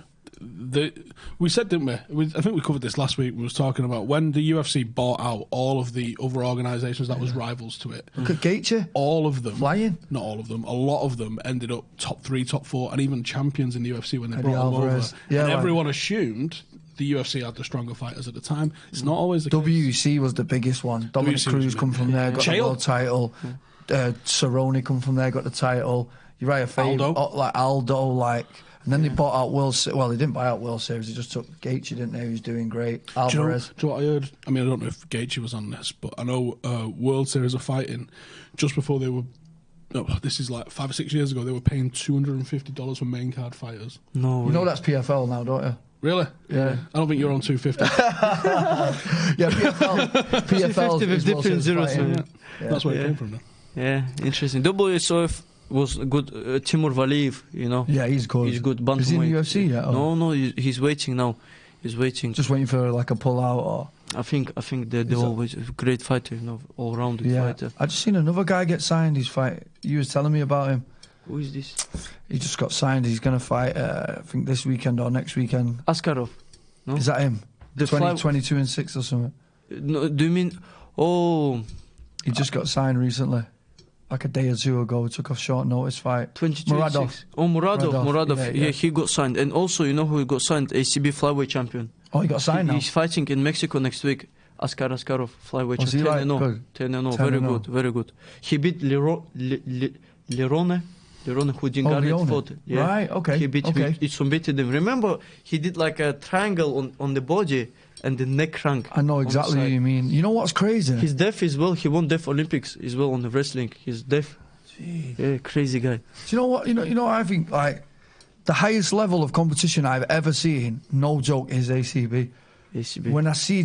we said, didn't we? I think we covered this last week. We was talking about when the UFC bought out all of the other organisations that was rivals to it. Look at Gaethje. All of them. Flying. Not all of them. A lot of them ended up top 3, top 4, and even champions in the UFC when they Eddie brought them Alvarez. over. Yeah, and like- everyone assumed the UFC had the stronger fighters at the time. It's not always the case. WEC was the biggest one. Dominic WEC Cruz was come from there, got the Chael. world title. Cerrone come from there, got the title. Uriah Faber, Aldo, and then they bought out Well, they didn't buy out World Series. They just took Gaethje, didn't they? He was doing great. Alvarez. Do you know what I heard? I mean, I don't know if Gaethje was on this, but I know World Series of Fighting, just before they were... No, this is like 5 or 6 years ago, they were paying $250 for main card fighters. No, You know that's PFL now, don't you? Really? Yeah. I don't think you're on 250. Yeah, PFL is with different zeros. fighting. That's where it came from then. Yeah, interesting. WSOF was good. Timur Valiyev, you know. Yeah, he's good. He's good. Is he in the Bantamweight. UFC yet? or No, he's waiting now. He's waiting. Just waiting for like a pull out or... I think they're always a great fighter, you know, all-rounded Yeah. fighter. I just seen another guy get signed. He's fight. You was telling me about him. Who is this? He just got signed. He's going to fight, I think, this weekend or next weekend. Askarov. No? Is that him? The 22 and 6 or something. No, do you mean? Oh, He just got signed recently. Like a day or two ago. Took off short notice fight. 22. Muradov. 6. Oh, Muradov. Yeah. Yeah, he got signed. And also, you know who got signed? ACB flyweight champion. Oh, he got signed now. He's fighting in Mexico next week. Askarov, flyweight Was he champion. like 10-0. good? 10-0. 10-0. Very good, very good. He beat Lerone, who Dingari fought. Yeah. Right, okay. He beat okay. he submitted him. Remember, he did like a triangle on the body and the neck crank. I know on the exactly what side. you mean. You know what's crazy? He's deaf as well. He won Deaf Olympics as well on the wrestling. He's deaf. Gee. Yeah, crazy guy. Do you know what? You know. I think like the highest level of competition I've ever seen. No joke is ACB. ACB. When I see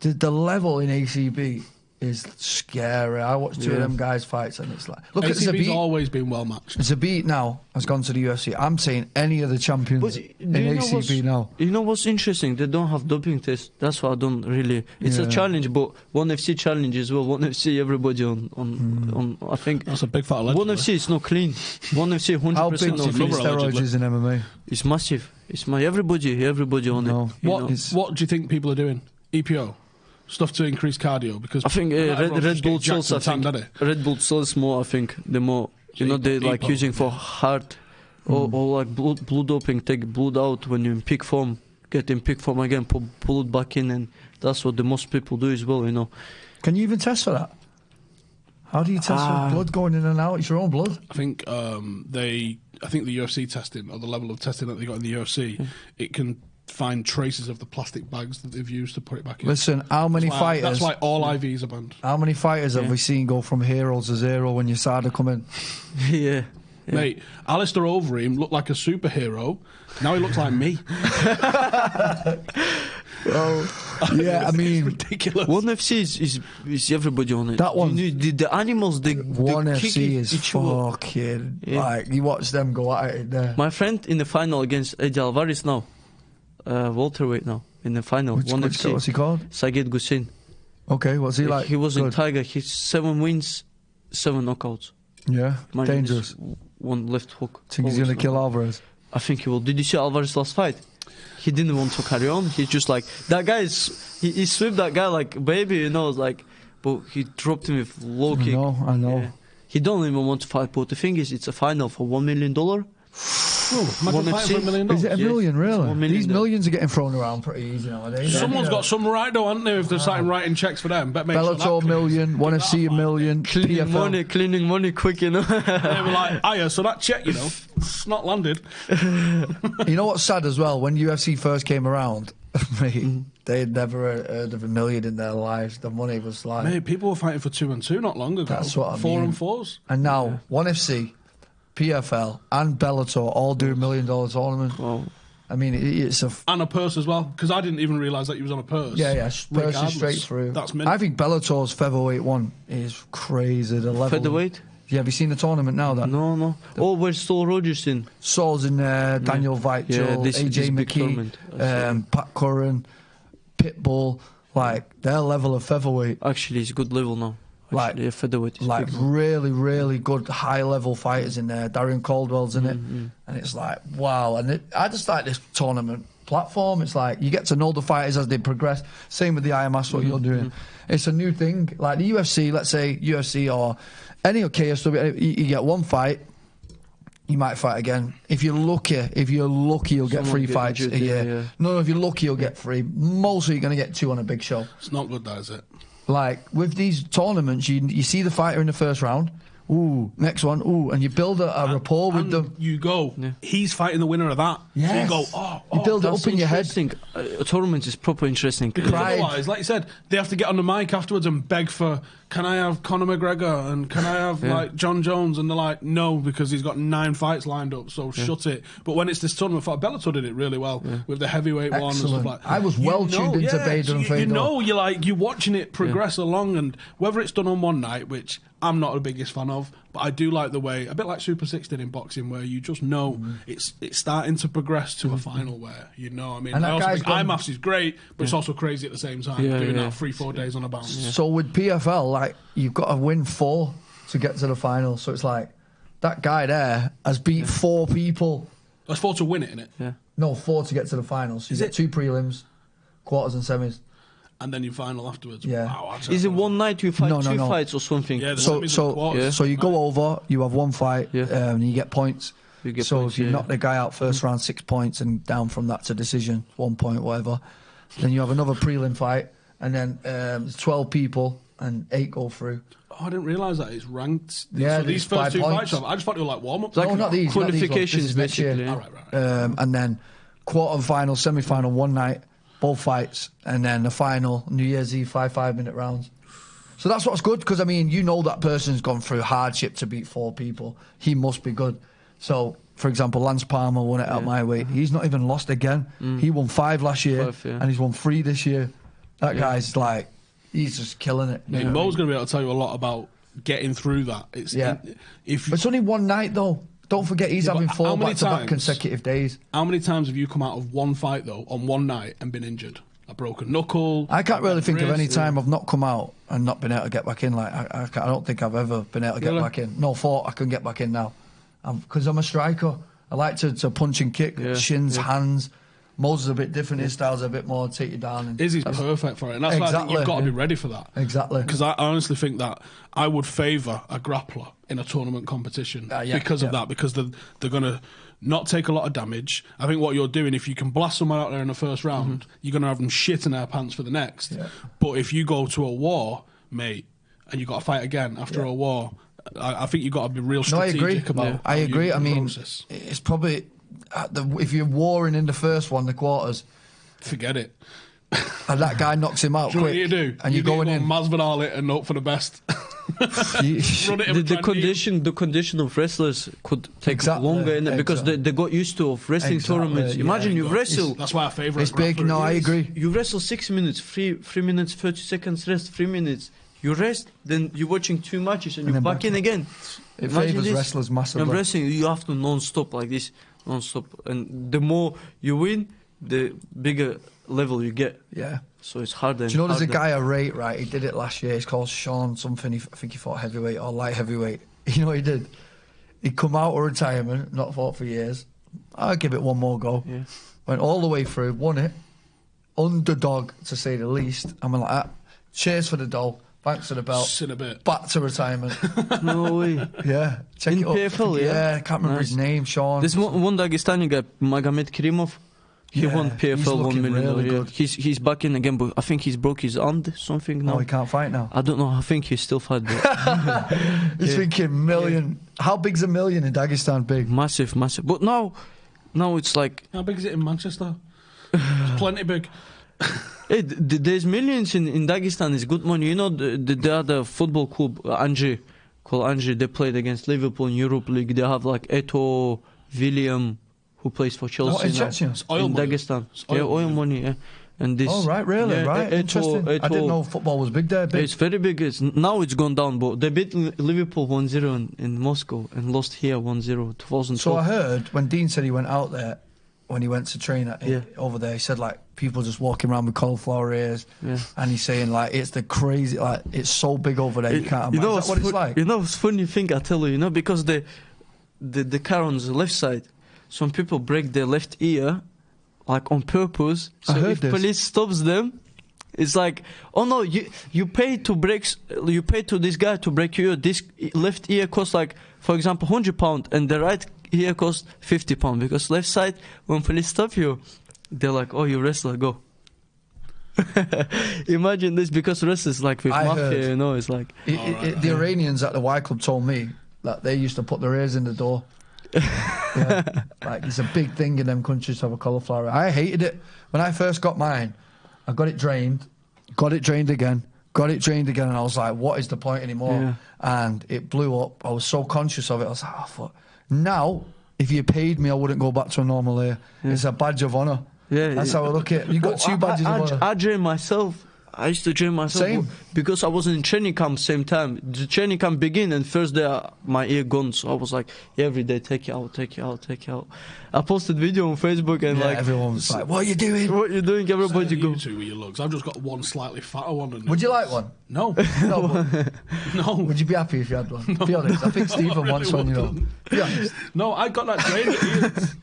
the level in ACB is scary. I watched two of them guys fights and it's like look at ACB's Zabit. always been well matched. Zabit now has gone to the UFC. I'm saying any of the champions But in do you know ACB now. You know what's interesting? They don't have doping tests. That's why I don't really. It's a Yeah. challenge, but ONE FC challenge as well. ONE FC, everybody on. I think That's a big fat allegedly. ONE FC is not clean. ONE FC 100% How big do you not think clean. Another steroids allegedly. is in MMA? It's massive. It's everybody on No. it. you know. What do you think people are doing? EPO? Stuff to increase cardio? Because I think not everyone's Red just Bull getting cells. jacked I and think tanned, are Red Bull cells more. I think the more they like EPO. using for heart or like blood doping. Take blood out when you're in peak form. Get in peak form again. Pull it back in, and that's what the most people do as well. You know. Can you even test for that? How do you test for blood going in and out? It's your own blood. I think the UFC testing, or the level of testing that they got in the UFC, it can find traces of the plastic bags that they've used to put it back in. Listen, how many fighters? That's why all IVs are banned. How many fighters have we seen go from hero to zero when USADA come in? Yeah. Mate, Alistair Overeem looked like a superhero. Now he looks like me. Yeah, I It's mean, ridiculous. ONE FC is everybody on it. That one- the animals, they ONE kick FC is each other. fucking Yeah. like you watch them go at it there. My friend in the final against Eddie Alvarez now, welterweight now in the final. ONE FC. What's he called? Saged Gusin. Okay, what's he like? He was in Good. Tiger. He's 7 wins, 7 knockouts. Yeah, Mind dangerous. is one left hook. Think he's Always gonna kill knockout. Alvarez? I think he will. Did you see Alvarez's last fight? He didn't want to carry on. He's just like that guy. He swept that guy like baby, you know. Like, but he dropped him with low kick. I know. Yeah. He don't even want to fight. But the thing is, it's a final for $1 million. Imagine ONE fighting for $1 million. Is it a Yes, million, it's really? 1 million These there. millions are getting thrown around pretty easy nowadays. Someone's got some right though, haven't they? If they're starting writing checks for them, bet make sure that Bellator clears. million, ONE Get that FC a off, million, PFL. Cleaning money quick, you know. They were like, "Aya, so that check, it's not landed." You know what's sad as well? When UFC first came around, mate, they had never heard of a million in their lives. The money was like, Mate, people were fighting for 2 and 2 not long ago. That's what I 4 mean. and 4s. and now ONE FC, PFL, and Bellator all do $1 million tournaments. Wow. I mean, it's a And a purse as well, because I didn't even realise that you was on a purse. purse Regardless. is straight through. That's mint. I think Bellator's featherweight one is crazy. The level. Featherweight? Yeah, have you seen the tournament now? That No. Oh, where's Saul Rogers in? Saul's in there, Daniel Weichel, Yeah, this AJ big tournament. McKee, Pat Curran, Pitbull, like their level of featherweight. Actually, it's good level now. Like, yeah, featherweight is like big. really, really good high-level fighters in there. Darian Caldwell's in it, and it's like, wow. And I just like this tournament platform. It's like you get to know the fighters as they progress. Same with the IMS, what you're doing. It's a new thing. Like the UFC, let's say UFC or any KSW, you get one fight, you might fight again. If you're lucky, you'll get 3 fights a year. Yeah. No, if you're lucky, you'll get 3. Mostly, you're going to get 2 on a big show. It's not good, that is it? Like with these tournaments, you see the fighter in the first round. Ooh, next one. Ooh, and you build a rapport with them. You go, he's fighting the winner of that. Yes. So you go, oh, you build it That's up in your head. interesting. A tournament is proper interesting. Because Pride. otherwise, like you said, they have to get on the mic afterwards and beg for, can I have Conor McGregor and can I have like John Jones? And they're like, no, because he's got 9 fights lined up, so shut it. But when it's this tournament, I thought Bellator did it really well with the heavyweight one and stuff like that. I was well tuned into Bader and Fedor. You know, you're watching it progress along, and whether it's done on one night, which I'm not the biggest fan of, but I do like the way, a bit like Super 6 did in boxing, where you just know it's starting to progress to a final where, you know, I mean, And I that also guy's think gone- IMAFs is great, but it's also crazy at the same time, doing that 3-4 days on a bounce. So with PFL, like you've got to win 4 to get to the final. So it's like that guy there has beat 4 people. That's 4 to win it, innit? Yeah. No, 4 to get to the finals. So you Is get it? 2 prelims, quarters, and semis. And then your final afterwards. Yeah. Wow, Is it one night you fight No, no, 2 no. fights or something? Yeah, the So, semis and so, quarters. so you go over, you have 1 fight, and you get points. You get so points, if you yeah. knock the guy out first round, 6 points, and down from that to decision, 1 point, whatever. Then you have another prelim fight, and then 12 people, and 8 go through. Oh, I didn't realise that it's ranked. Yeah, so these it's by first 2 points. fights, I just thought they were like warm-ups. No, not these. not these ones. Qualifications, This is next year. basically. Oh, right. And then quarter-final, semi-final, 1 night, both fights, and then the final, New Year's Eve, 5-minute rounds. So that's what's good, because, I mean, you know that person's gone through hardship to beat 4 people. He must be good. So, for example, Lance Palmer won it at my weight. He's not even lost again. He won 5 last year, 5, yeah. and he's won 3 this year. That guy's like, he's just killing it. I mean, Mo's going to be able to tell you a lot about getting through that. It's if But it's only 1 night, though. Don't forget, he's having but 4 how many back-to-back times- consecutive days. How many times have you come out of one fight though on one night and been injured? A broken knuckle. I can't really think of wrist? any time I've not come out and not been able to get back in. Like I don't think I've ever been able to get Really? back in. No, thought I can get back in now, because I'm a striker. I like to punch and kick, shins, hands. Moses is a bit different. His style's a bit more take you down. And Izzy's perfect for it, and that's why I think you've got to be ready for that. Exactly. Because I honestly think that I would favour a grappler in a tournament competition because of that. Because they're going to not take a lot of damage. I think what you're doing, if you can blast someone out there in the first round, you're going to have them shit in their pants for the next. Yeah. But if you go to a war, mate, and you got to fight again after a war, I think you've got to be real strategic about. I agree. I mean, process. it's probably if you're warring in the first one, the quarters, forget it. And that guy knocks him out Do quick. you do? And you're going in. Masvidal it and hope for the best. Run it the condition of wrestlers could take longer in it because they got used to of wrestling tournaments. Imagine you wrestle. That's why I favour. It's big. No, I agree. You wrestle 6 minutes, 3 minutes, 30 seconds rest, 3 minutes. You rest, then you're watching 2 matches and you're back in again. It favours wrestlers massively. And wrestling, you have to non-stop like this, non-stop. And the more you win, the bigger level you get. Yeah. So it's harder. Do you know there's a guy I rate, right? He did it last year. He's called Sean something. I think he fought heavyweight or light heavyweight. You know what he did? He'd come out of retirement, not fought for years. I'll give it one more go. Yeah. Went all the way through, won it. Underdog, to say the least. I'm like that. Cheers for the dough. Thanks for the belt. In a bit. Back to retirement. No way. Yeah. Check In it up. PFL, Yeah, I can't remember his name, Sean. There's one Dagestani guy, Magomed Kirimov. He won PFL 1 million. Really good. He's back in again, but I think he's broke his arm something now. No, he can't fight now. I don't know. I think he's still fighting. He's thinking million. How big's a million in Dagestan? Big. Massive. But now it's like. How big is it in Manchester? It's plenty big. Hey, there's millions in Dagestan. It's good money. You know, the other football club, Anji, called Anji, they played against Liverpool in Europe League. They have like Eto, William, who plays for Chelsea now. It's oil in money. Dagestan. Oil money, yeah. And this, oh, right, really? Right. Interesting. I didn't know football was big there. Big. It's very big. Now it's gone down, but they beat Liverpool 1-0 in Moscow and lost here 1-0, 2012. So I heard when Dean said he went out there, when he went to train Yeah. over there. He said like people just walking around with cauliflower ears, Yeah. and he's saying like it's the crazy, like it's so big over there. You can't imagine. Is that what it's like? You know, it's funny thing I tell you. You know, because the car on the left side, some people break their left ear, like on purpose. I So heard if this. police stops them, it's like, oh no, you pay to this guy to break your ear. This left ear costs like, for example, £100, and the right ear costs £50 because left side, when police stop you, they're like, oh, you wrestler, go. Imagine this, because wrestlers like with I mafia, heard. you know, it's like The Iranians at the Y Club told me that they used to put their ears in the door. Yeah. Like it's a big thing in them countries to have a cauliflower. I hated it when I first got mine. I got it drained again, and I was like, what is the point anymore? Yeah. And it blew up. I was so conscious of it. I was like, oh fuck. Now, if you paid me, I wouldn't go back to a normal ear. Yeah. It's a badge of honour. Yeah, That's how I look at it. You got two badges of honour. I drain myself. I used to train myself Same. because I was in training camp same time. The training camp begin and first day my ear gone, so I was like every day take it out. I posted video on Facebook and Yeah, like everyone was like, what are you doing? what you doing? Everybody go. You two with your looks. I've just got one slightly fatter one. And Would you like one? No. No, but No. would you be happy if you had one? Be honest. I think Stephen really wants one, you know. wouldn't. Be honest. No, I got that drained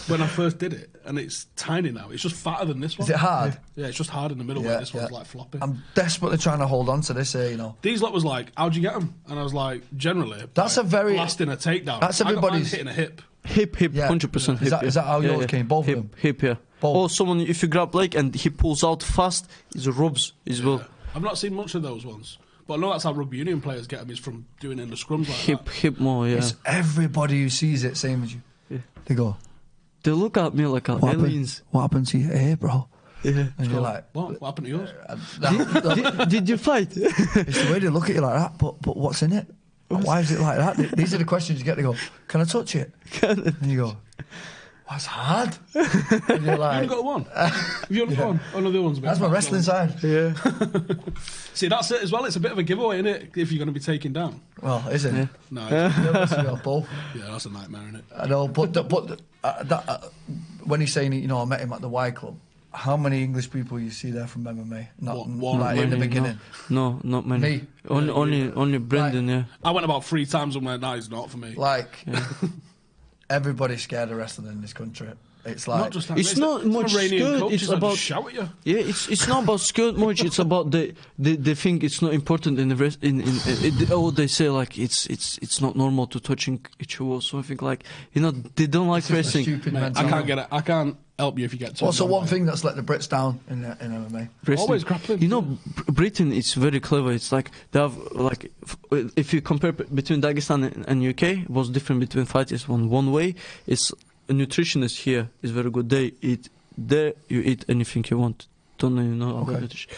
when I first did it, and it's tiny now. It's just fatter than this one. Is it hard? Yeah, it's just hard in the middle where this one's like floppy. I'm desperately trying to hold on to this here, you know. These lot was like, how'd you get them? And I was like, generally, That's like, a very- blasting a takedown. that's I got mine everybody's- hitting a hip. Hip, Yeah. 100% hip. Is that how yours came? Both of hip, them? Hip, yeah. Both. Or someone, if you grab leg and he pulls out fast, it rubs as well. I've not seen much of those ones, but I know that's how rugby union players get them, is from doing it in the scrums like that. Hip more, yeah. It's everybody who sees it, same as you. Yeah. They go, They look at me like aliens. What happened to your hair, bro? Yeah. And you're like, What happened to yours? Did you fight? it's the way they look at you like that, but what's in it? Why is it like that? These are the questions you get to go, can I touch it? And you go, what's hard? And you're You only like, got one. Have you only got one? Oh no, the other one's a bit. that's my wrestling side. Yeah. See, that's it as well. It's a bit of a giveaway, isn't it? If you're going to be taken down. Well, isn't it? No. Both. Yeah, that's a nightmare, isn't it? I know, but when he's saying, you know, I met him at the Y Club, how many English people you see there from MMA? Not One. like in the beginning. No, not many. Me. Only Brendan, yeah. I went about 3 times and went, that is not for me. Like, everybody's scared of wrestling in this country. It's like, Not just that. It's not much Iranian skill, coaches it's that about- just shout at you. Yeah, it's not about skill much. It's about the thing. It's not important in the rest. They say like it's not normal to touching each other or something like, you know, they don't like it's just a wrestling. stupid Mate, I mentality. can't get it. I can't help you if you get. What's the turned on one by thing that's let the Brits down in MMA? Wrestling. Always grappling. You know, Britain is very clever. It's like they have like if you compare between Dagestan and UK, what's different between fighters? One way is a nutritionist here is very good. They eat there. You eat anything you want. Don't you know about nutrition?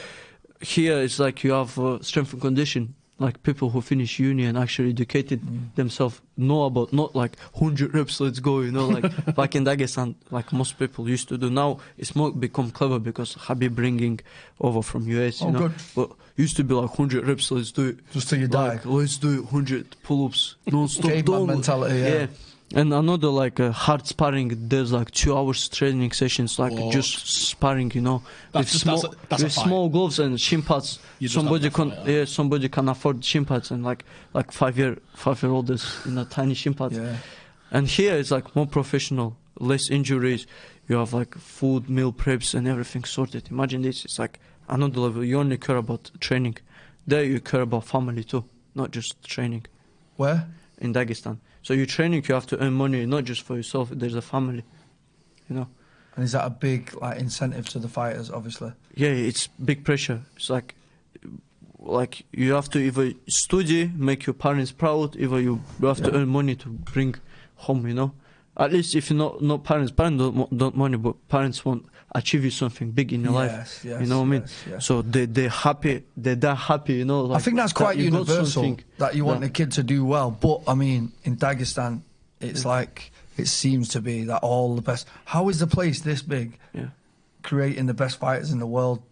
Here it's like you have strength and condition. Like people who finish uni and actually educated themselves know about not like 100 reps, let's go, you know, like back in Dagestan, like most people used to do. Now it's more become clever because Habib bringing over from US, you know. Good. But used to be like 100 reps, let's do it. Just till you Like, die. let's do 100 pull-ups, non-stop. Caveman don't- mentality, yeah. And another like hard sparring, there's like 2 hours training sessions, like What? just sparring, you know, That's with just- small, that's a with fight. small gloves and shin pads. You just have Somebody to can, fight, yeah. somebody can afford shin pads and like 5-year-old is in a tiny shin pads. Yeah. And here it's like more professional, less injuries. You have like food, meal preps, and everything sorted. Imagine this, it's like another level. You only care about training. There you care about family too, not just training. Where? In Dagestan. So you're training, you have to earn money, not just for yourself. There's a family, you know. And is that a big like incentive to the fighters? Obviously. Yeah, it's big pressure. It's like you have to either study, make your parents proud, either you have to earn money to bring home, you know. At least if you're not parents don't money, but parents want achieve you something big in your life. Yes, you know what I mean? yes. So they're happy, they're that happy, you know. Like, I think that's quite you got universal something that you want the kid to do well. But I mean, in Dagestan, it's like it seems to be that all the best. How is the place this big, Yeah. creating the best fighters in the world?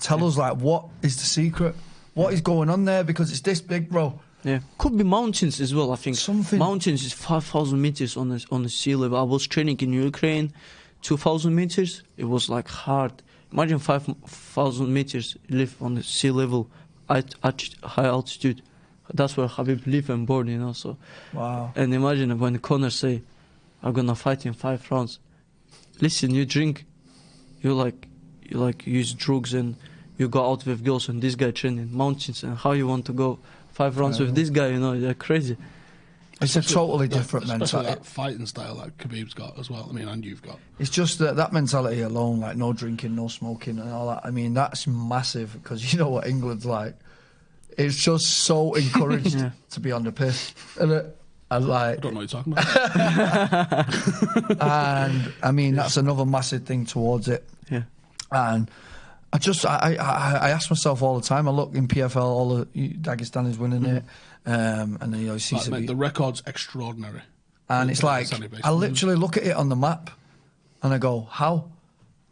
Tell us, like, what is the secret? What is going on there? Because it's this big, bro. Yeah, could be mountains as well. I think Something- mountains is 5,000 meters on the sea level. I was training in Ukraine, 2,000 meters. It was like hard. Imagine 5,000 meters live on the sea level at high altitude. That's where Khabib lived and born, you know. So, Wow. and imagine when Conor say, "I'm gonna fight in 5 rounds." Listen, you drink, you use drugs, and you go out with girls, and this guy training mountains, and how you want to go 5 rounds with this guy? You know, you're crazy. It's a totally different especially mentality. that fighting style that Khabib's got as well. I mean, and you've got. It's just that mentality alone, like no drinking, no smoking, and all that. I mean, that's massive because you know what England's like. It's just so encouraged to be on the piss, isn't it? And like, I don't know what you're talking about. and I mean, that's another massive thing towards it. Yeah. And I ask myself all the time. I look in PFL, all the Dagestanis winning it, and then you know, see Like, mate, the record's extraordinary. and it's like I literally look at it on the map, and I go, how?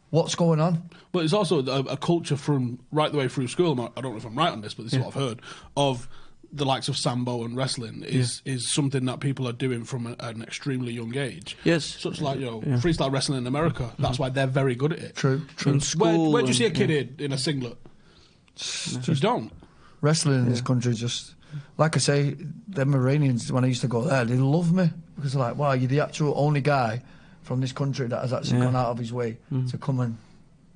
What's going on? But it's also a culture from right the way through school. I don't know if I'm right on this, but this is what I've heard of the likes of sambo and wrestling is something that people are doing from an extremely young age. Yes. Such like, freestyle wrestling in America. That's why they're very good at it. True. In school, Where do you see a kid in a singlet? You don't. Wrestling in this country just, like I say, them Iranians, when I used to go there, they love me because they're like, wow, you're the actual only guy from this country that has actually gone out of his way to come and,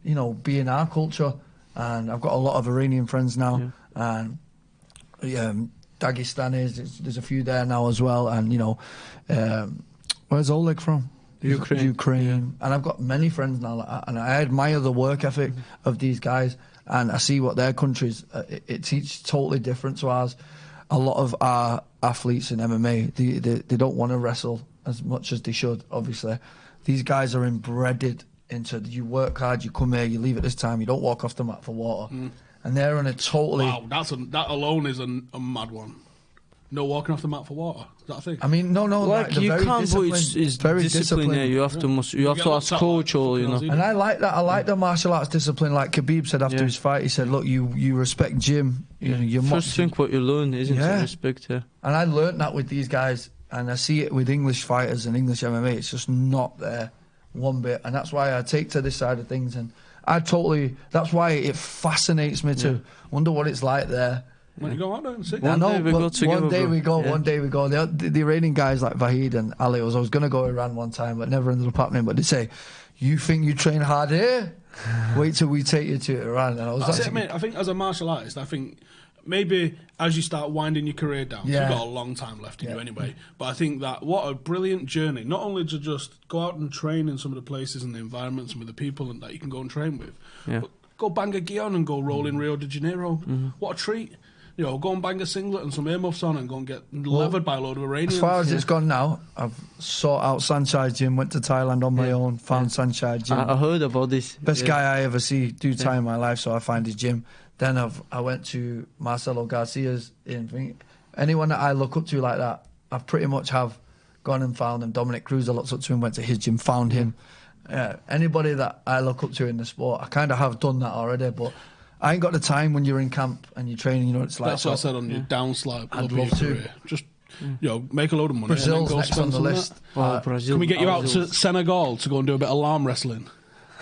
you know, be in our culture. And I've got a lot of Iranian friends now, and Dagestanis, there's a few there now as well. And, you know, where's Oleg from? Ukraine. And I've got many friends now, and I admire the work ethic of these guys. And I see what their countries, it's totally different to ours. A lot of our athletes in MMA, they don't want to wrestle as much as they should, obviously. These guys are embedded into, you work hard, you come here, you leave at this time, you don't walk off the mat for water. And they're on a totally... Wow, that alone is a mad one. No walking off the mat for water. Is that a thing? I mean, no, like you can't, but it's very disciplined. Yeah, you have to ask coach or, you know. And I like that. I like the martial arts discipline. Like Khabib said after his fight, he said, "Look, you respect gym. You first thing what you learn isn't to respect." Yeah. And I learned that with these guys, and I see it with English fighters and English MMA. It's just not there one bit, and that's why I take to this side of things. And that's why it fascinates me to wonder what it's like there. When you go out there and see. One day we go. Yeah. One day we go. The Iranian guys like Vahid and Ali, I was going to go to Iran one time, but never ended up happening. But they say, "You think you train hard here? Wait till we take you to Iran." And I think as a martial artist, I think maybe as you start winding your career down, you've got a long time left in you anyway. But I think that what a brilliant journey, not only to just go out and train in some of the places and the environments and with the people that you can go and train with, but go bang a gi on and go roll in Rio de Janeiro. What a treat. You know, go and bang a singlet and some earmuffs on and go and get levered by a load of Iranians. As far as it's gone now, I've sought out Sunshine Gym, went to Thailand on my own, found Sunshine Gym. I heard about this. Best guy I ever see do time in my life, so I find his gym. Then I went to Marcelo Garcia's. Anyone that I look up to like that, I pretty much have gone and found him. Dominic Cruz, I looked up to him, went to his gym, found him. Anybody that I look up to in the sport, I kind of have done that already, but I ain't got the time when you're in camp and you're training, you know what it's like. That's what I said on your downslide. I'd love to. Just, make a load of money. Brazil's and then go next on the list. Brazil. Can we get you out to Senegal to go and do a bit of arm wrestling?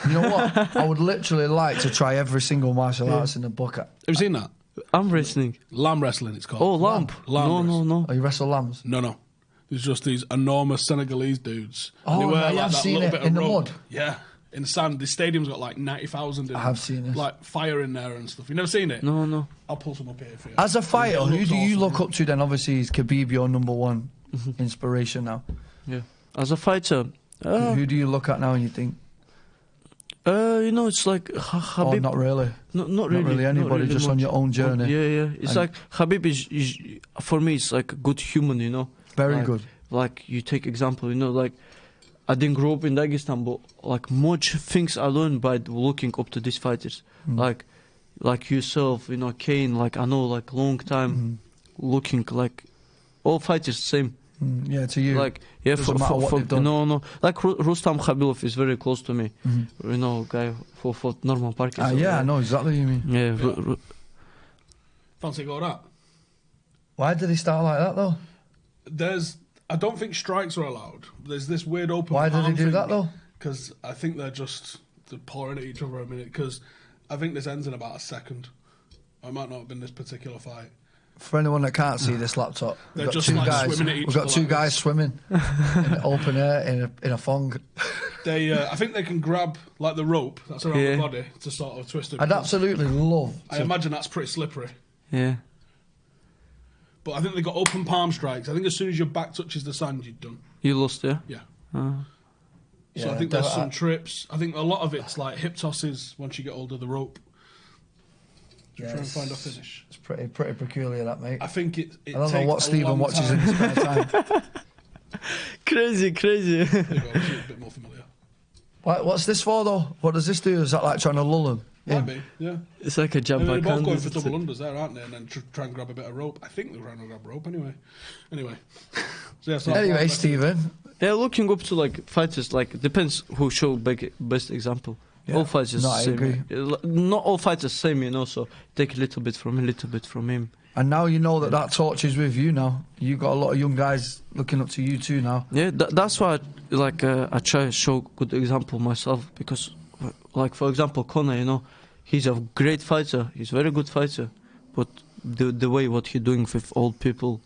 You know what? I would literally like to try every single martial arts in the book. Have you seen that? Arm wrestling. Lamb wrestling, it's called. Oh, lamb. No. Oh, you wrestle lambs? No. There's just these enormous Senegalese dudes. Oh, and they wear, I've that seen little it bit in of the rope. mud. Yeah. In the sand, the stadium's got like 90,000 in I have seen this. Like fire in there and stuff. You never seen it? No. I'll pull some up here for you. As a fighter, who do you look up to then? Obviously, is Khabib your number one inspiration now? Yeah. As a fighter. Who do you look at now and you think? It's like Khabib. Oh, not really. Not really anybody, not really just much. on your own journey. Yeah. It's like Khabib is for me. It's like a good human, you know. Very good. Like you take example, you know, like I didn't grow up in Dagestan, but like much things I learned by looking up to these fighters, like yourself, you know, Kane. Like I know, like long time looking like all fighters same. Yeah, to you. Like for no, like Rustam Khabilov is very close to me. You know, guy for Norman Parkinson. I know exactly what you mean. Yeah. Fancy go that? Why did he start like that though? I don't think strikes are allowed. There's this weird open. Why did he do that though? Because I think they're pouring at each other a minute. Because I think this ends in about a second. It might not have been this particular fight. For anyone that can't see this laptop, they're just swimming at each other. We've got two guys swimming in open air in a thong. I think they can grab like the rope that's around the body to sort of twist it. I'd absolutely love. I imagine that's pretty slippery. Yeah. But I think they got open palm strikes. I think as soon as your back touches the sand, you're done. You lost, yeah? Yeah. Oh. So I think there's some trips. I think a lot of it's like hip tosses once you get hold of the rope. Try and find a finish. It's pretty peculiar, that, mate. I think it I don't know what Stephen watches in his spare time. Crazy. There you go, it's a bit more familiar. What's this for, though? What does this do? Is that like trying to lull him? Might be, yeah. It's like a jump. They're both going for double unders there, aren't they? And then try and grab a bit of rope. I think they're trying to grab rope anyway. Anyway, Stephen. They're looking up to like fighters. Like depends who show best example. Yeah. All fighters I same. agree. Not all fighters same, you know. So take a little bit from him. And now you know that torch is with you now. You got a lot of young guys looking up to you too now. Yeah, that's why I try to show good example myself, because like for example Conor, you know, he's a great fighter. He's a very good fighter, but the way what he's doing with old people,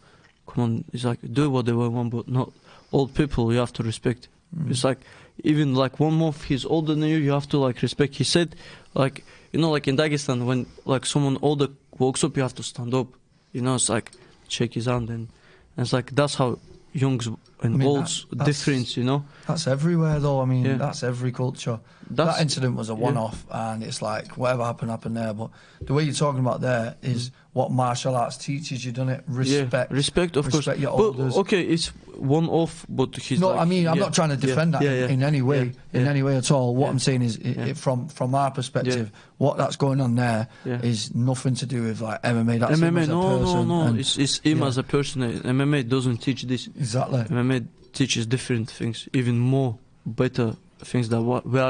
come on, it's like do what they want, but not old people. You have to respect. It's like even like 1 month he's older than you have to like respect. He said, like, you know, like in Dagestan when like someone older walks up, you have to stand up. You know, it's like shake his hand, and it's like that's how youngs and olds difference. You know, that's everywhere though. I mean, that's every culture. That incident was a one-off, and it's like whatever happened there. But the way you're talking about there is what martial arts teaches you, done it? Respect, respect, of course. Respect your elders. But, okay, it's one-off, but he's no. Like, I mean, I'm not trying to defend that in any way, in any way at all. What I'm saying is, from our perspective, what that's going on there is nothing to do with like MMA. That's him as a person. No. It's him as a person. MMA doesn't teach this. Exactly. MMA teaches different things, even more better things that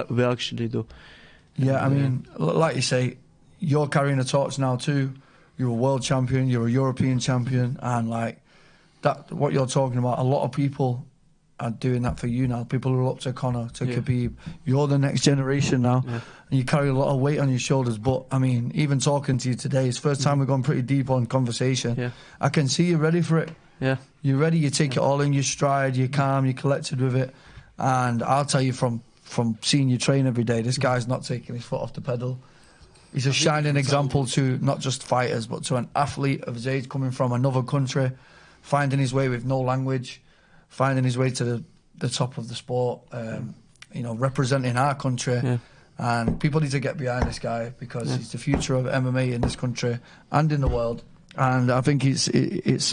we actually do. Yeah, I mean, like you say, you're carrying a torch now too. You're a world champion, you're a European champion, and like that, what you're talking about, a lot of people are doing that for you now. People who are up to Conor, to Khabib. You're the next generation now, and you carry a lot of weight on your shoulders. But I mean, even talking to you today, it's the first time we've gone pretty deep on conversation. Yeah. I can see you're ready for it. Yeah, you're ready. You take it all in your stride. You're calm. You're collected with it. And I'll tell you from seeing you train every day, this guy's not taking his foot off the pedal. He's a shining example to not just fighters, but to an athlete of his age coming from another country, finding his way with no language, finding his way to the top of the sport, you know, representing our country. Yeah. And people need to get behind this guy because he's the future of MMA in this country and in the world. And I think it's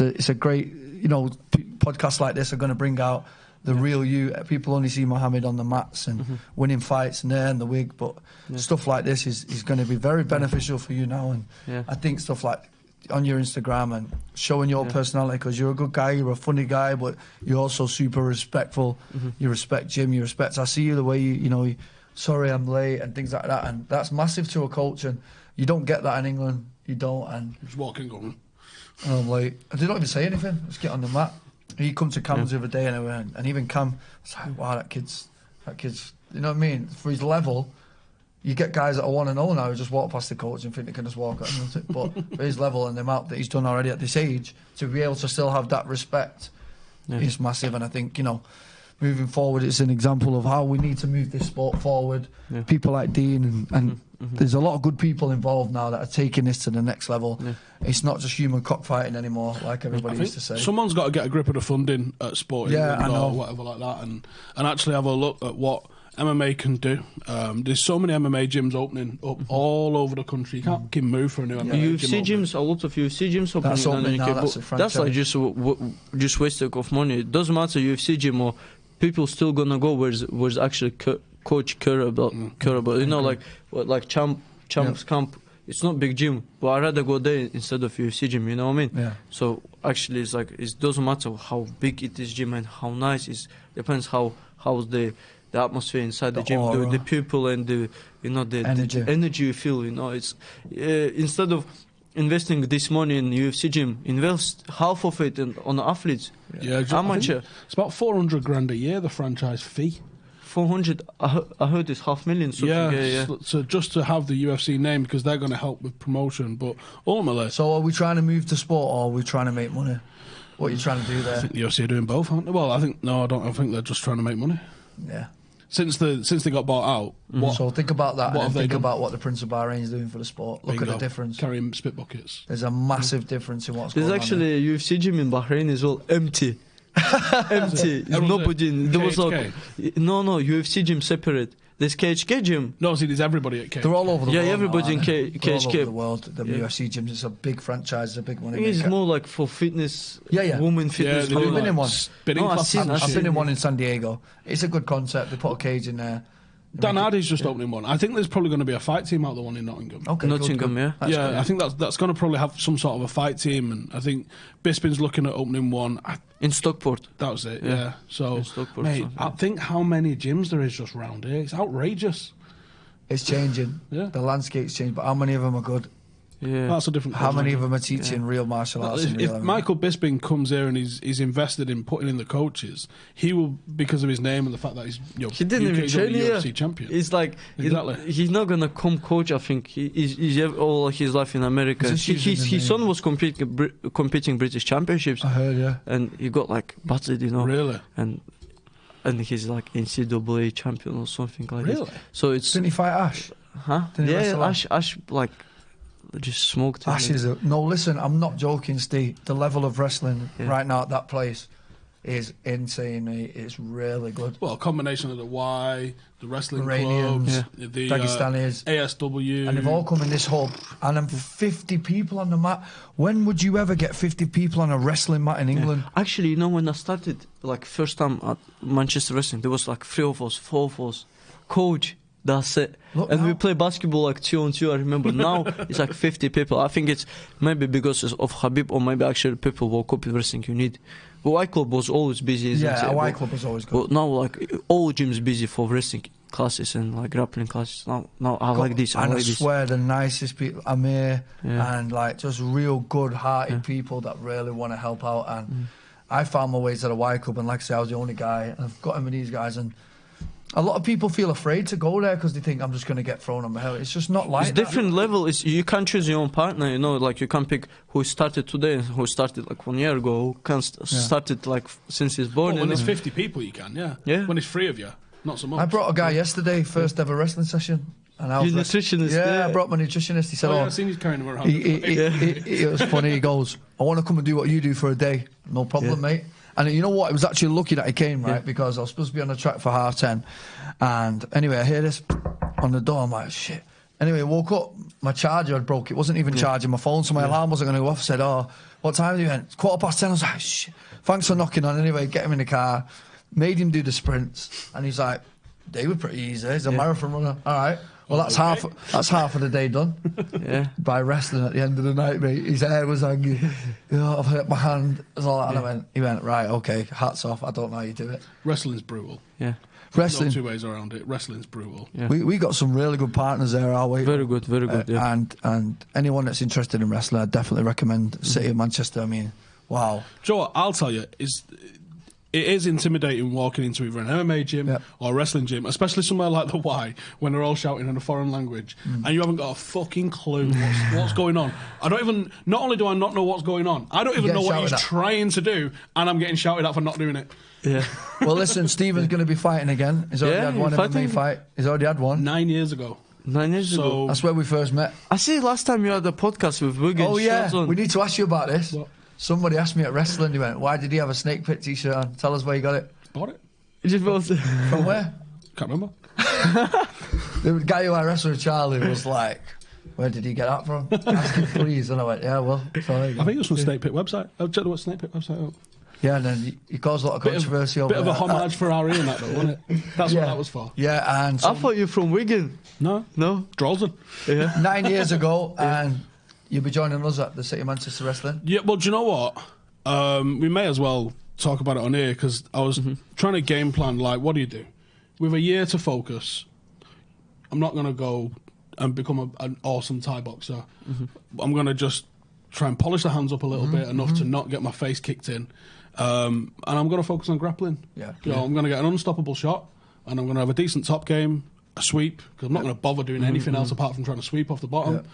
a great, you know, podcasts like this are going to bring out the real you. People only see Mohammed on the mats and winning fights and there and the wig, but stuff like this is going to be very beneficial for you now. And I think stuff like on your Instagram and showing your personality, because you're a good guy, you're a funny guy, but you're also super respectful. You respect Jim, you respect. I see you the way you know. Sorry, I'm late and things like that, and that's massive to a culture. And you don't get that in England. You don't. And just walking, going. And I'm like, I did not even say anything. Let's get on the mat. He come to Cam's the other day and even Cam was like, wow, that kid's, you know what I mean? For his level, you get guys that are 1-0 now who just walk past the coach and think they can just walk out. But for his level and the amount that he's done already at this age, to be able to still have that respect is massive. And I think, you know, moving forward, it's an example of how we need to move this sport forward. People like Dean and there's a lot of good people involved now that are taking this to the next level. It's not just human cockfighting anymore, like everybody used to say. Someone's got to get a grip of the funding at Sporting or whatever like that, and actually have a look at what MMA can do. There's so many MMA gyms opening up all over the country. You can't fucking move for a new MMA UFC gyms, a lot of UFC gyms opening. That's opening now, that's like just wasting of money. It doesn't matter UFC gym or people still gonna go where's actually coach care about. You know, like Champ's camp. It's not big gym, but I'd rather go there instead of UFC gym. You know what I mean? Yeah. So actually, it's like it doesn't matter how big it is gym and how nice it depends how's the atmosphere inside the gym, the people and the energy you feel. You know, it's instead of investing this money in UFC gym, invest half of it on athletes. Yeah, Amateur. It's about 400 grand a year, the franchise fee. 400, I heard it's 500,000. So Yeah. So just to have the UFC name, because they're going to help with promotion. But ultimately, So are we trying to move to sport, or are we trying to make money? What are you trying to do I there? think the UFC are doing both, aren't they? Well, I think no, I don't. I think they're just trying to make money. Yeah. Since they got bought out, what? So think about that, what and have they think done? about what the Prince of Bahrain is doing for the sport. Look at Bingo. the difference. Carrying spit buckets. There's a massive difference in what's there's going actually a UFC gym in Bahrain as well, empty. Empty. There's nobody in. There was like no UFC gym separate. There's KHK gym. No, see, there's everybody at on K. there. They're all over the world. everybody in now, aren't they? They're all over KHK. the world. The UFC gyms. It's a big franchise. It's a big money I think it's maker. more like for fitness. Yeah. Women fitness. they do Have you been in one? spinning No, I've classes seen- and I've I've shit. been in one in San Diego. It's a good concept. They put a cage in there. Dan Hardy's just opening one. I think there's probably going to be a fight team out the one in Nottingham. Okay, Nottingham, yeah. That's yeah, good. I think that's going to probably have some sort of a fight team, and I think Bisping's looking at opening one. In Stockport. That was it, yeah. So, In Stockport, mate, something. I think how many gyms there is just round here. It's outrageous. It's changing. Yeah. The landscape's changed, but how many of them are good? Yeah. That's a different. How many of question. them are teaching real martial arts? and If real MMA? Michael Bisping comes here and he's invested in putting in the coaches, he will, because of his name and the fact that he's He didn't even UK's train only here. UFC champion. He's like, Exactly. he's not gonna come coach. I think he's all his life in America. He's just using the His name. son was competing British championships, I heard, yeah. and he got like battered, Really? and he's like NCAA champion or something like Really? this. So it's Didn't he fight Ash? huh? Didn't he Yeah, wrestle Ash like just smoked him. Ash is no. Listen, I'm not joking, Steve. The level of wrestling Yeah. right now at that place is insane, mate. It's really good. Well, a combination of the Y, the wrestling Iranians, clubs, the Dagestanis. ASW, And they've all come in this hub, and I'm 50 people on the mat. When would you ever get 50 people on a wrestling mat in England? Actually, when I started, like first time at Manchester Wrestling, there was like 3 of us, 4 of us, coach. That's it. Look And now. we play basketball like 2-on-2. I remember now it's like 50 people. I think it's maybe because of Habib, or maybe actually people woke up with wrestling you need. But Y Club was always busy. Isn't Yeah, it? a Y But- Club is always good. But now like all gyms busy for wrestling classes and like grappling classes. Now I like this. I And I like this. swear the nicest people, Amir, Yeah. and like just real good-hearted people that really want to help out. And I found my way to the Y Club, and like I say, I was the only guy, and I've got in with these guys, and a lot of people feel afraid to go there because they think I'm just going to get thrown on my head. It's just not like It's that. different level. You can't choose your own partner. Like you can't pick who started today and who started like 1 year ago. Who can started like since he's born. Well, when you it's know? 50 people, you can, yeah. Yeah. When it's 3 of you, not so much. I brought a guy yesterday, first ever wrestling session. And I was Your nutritionist, Yeah, yeah. I brought my nutritionist. He said, Oh, yeah, "Oh, I've seen you carrying him around. it was funny." He goes, "I want to come and do what you do for a day." No problem, mate. And you know what? It was actually lucky that he came, right? Yeah. Because I was supposed to be on the track for 10:30. And anyway, I hear this on the door. I'm like, shit. Anyway, I woke up. My charger had broke. It wasn't even charging my phone, so my alarm wasn't going to go off. I said, "Oh, what time is it?" He went, "It's 10:15. I was like, shit. Thanks for knocking on. Anyway, get him in the car. Made him do the sprints. And he's like, they were pretty easy. He's a marathon runner. All right. Well, that's half of the day done. Yeah. By wrestling at the end of the night, mate. His hair was hanging. I've hurt my hand. And all that. And he went, right, okay, hats off. I don't know how you do it. Wrestling's brutal. Yeah. Wrestling. No two ways around it. Wrestling's brutal. Yeah. We got some really good partners there, are we? Very good, very good. Yeah. And anyone that's interested in wrestling, I definitely recommend City of Manchester. I mean, wow. Joe, what I'll tell you it is intimidating walking into either an MMA gym or a wrestling gym, especially somewhere like the Y, when they're all shouting in a foreign language and you haven't got a fucking clue what's going on. Not only do I not know what's going on, I don't even know what he's trying to do, and I'm getting shouted at for not doing it. Yeah. Well, listen, Stephen's going to be fighting again. He's already had one MMA fight. He's already had one. 9 years ago. 9 years ago. That's where we first met. I see last time you had a podcast with Wigan. Oh, yeah. Shorts on. We need to ask you about this. What? Somebody asked me at wrestling, he went, why did he have a Snake Pit t-shirt on? Tell us where you got it. Bought it. You just both- From where? Can't remember. The guy who I wrestled with, Charlie, was like, where did he get that from? Ask him, please. And I went, yeah, well, sorry. I think it was from Snake Pit website. I'll check the Snake Pit website out. Yeah, and then he caused a lot of controversy over Bit of a that. homage for Ari in that though, wasn't it? That's what that was for. Yeah, and I thought you were from Wigan. No? No? Drolsden. Yeah. 9 years ago, and you'll be joining us at the City of Manchester Wrestling. Yeah, well, do you know what? We may as well talk about it on here because I was trying to game plan, like, what do you do? With a year to focus, I'm not going to go and become an awesome Thai boxer. I'm going to just try and polish the hands up a little bit, enough to not get my face kicked in. And I'm going to focus on grappling. Yeah. You know, I'm going to get an unstoppable shot, and I'm going to have a decent top game, a sweep, because I'm not going to bother doing anything else apart from trying to sweep off the bottom,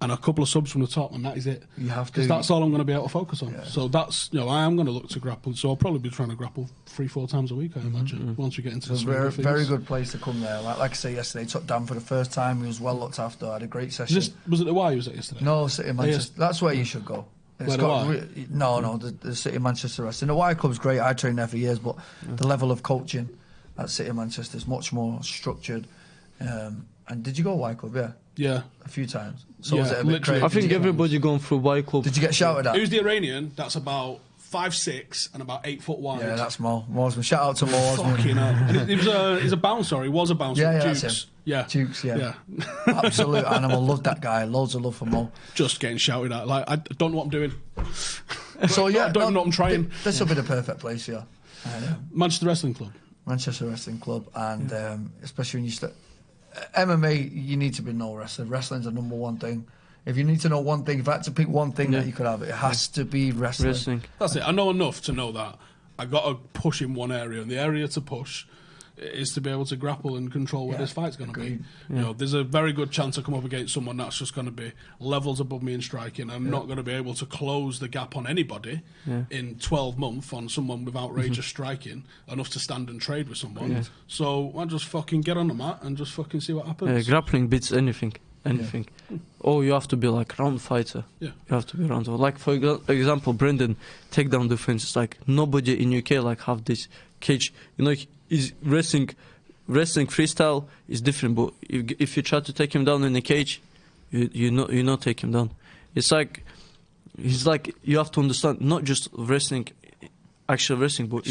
and a couple of subs from the top, and that is it. You have to. Because that's all I'm going to be able to focus on. So that's, you know, I am going to look to grapple. So I'll probably be trying to grapple 3-4 times a week, I imagine, once we get into the It's a very good place to come there. Like I say yesterday, took Dan for the first time. He was well looked after. I had a great session. Was it the Y? Was it yesterday? No, City of Manchester. That's where you should go. It's got the City of Manchester Wrestling. The Y Club's great. I trained there for years, but the level of coaching at City of Manchester is much more structured. And did you go Y Club? Yeah. Yeah. A few times. So was it a bit literally. crazy? I think everybody going through Y Club. Did you get shouted at? Who's the Iranian? That's about 5'6" and about 8 foot wide. Yeah, that's Mo. Morsman. Shout out to Morsman. Fucking hell. He's a bouncer. He was a bouncer. Yeah, Dukes. that's him. Yeah. Dukes, yeah. Absolute animal. Love that guy. Loads of love for Mo. Just getting shouted at. Like, I don't know what I'm doing. So yeah, I don't even know what I'm trying. This will be the perfect place here. Manchester Wrestling Club. Manchester Wrestling Club, and especially when you start MMA, you need to be no wrestler. Wrestling's the number one thing. If you need to know one thing, if I had to pick one thing that you could have, it has to be wrestling. That's it. I know enough to know that I got to push in one area, and the area to push is to be able to grapple and control where this fight's going to be. You know, there's a very good chance I come up against someone that's just going to be levels above me in striking. I'm not going to be able to close the gap on anybody in 12 months on someone with outrageous striking, enough to stand and trade with someone. So I just fucking get on the mat and just fucking see what happens. Grappling beats anything. Oh, you have to be like round fighter. You have to be round. Like for example, Brendan takedown defense. It's like nobody in UK like have this cage. You know, is wrestling freestyle is different. But if you try to take him down in a cage, you not take him down. It's like you have to understand not just wrestling. Actual wrestling, but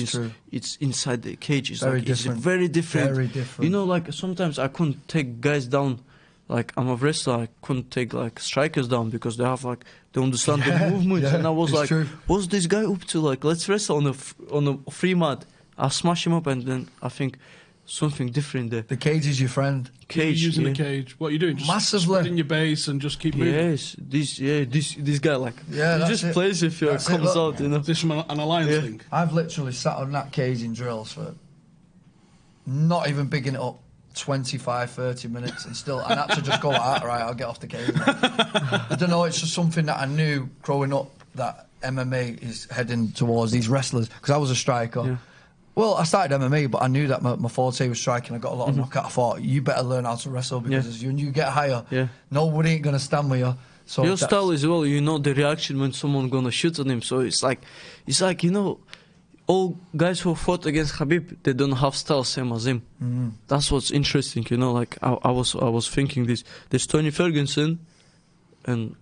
it's inside the cage. It's very different. Very different. You know, like sometimes I couldn't take guys down. Like I'm a wrestler, I couldn't take like strikers down because they have like they understand the movements, and I was like, what's this guy up to? Like, let's wrestle on a free mat. I'll smash him up, and then I think something different there. The cage is your friend. Cage, using the cage. What are you doing? Just massively in your base and just keep moving. Yes, this guy like he just it. plays if he comes out. You know, this from an alliance thing. I've literally sat on that cage in drills for not even bigging it up. 25-30 minutes and had to just go right, I'll get off the cage. I don't know, it's just something that I knew growing up that MMA is heading towards these wrestlers, because I was a striker. Well, I started MMA, but I knew that my forte was striking. I got a lot of knockout. I thought, you better learn how to wrestle, because as you get higher, nobody ain't going to stand with you. So your style as well, you know the reaction when someone gonna shoot on him. So it's like you know, all guys who fought against Khabib, they don't have style same as him. That's what's interesting, you know. Like I was thinking this. There's Tony Ferguson, and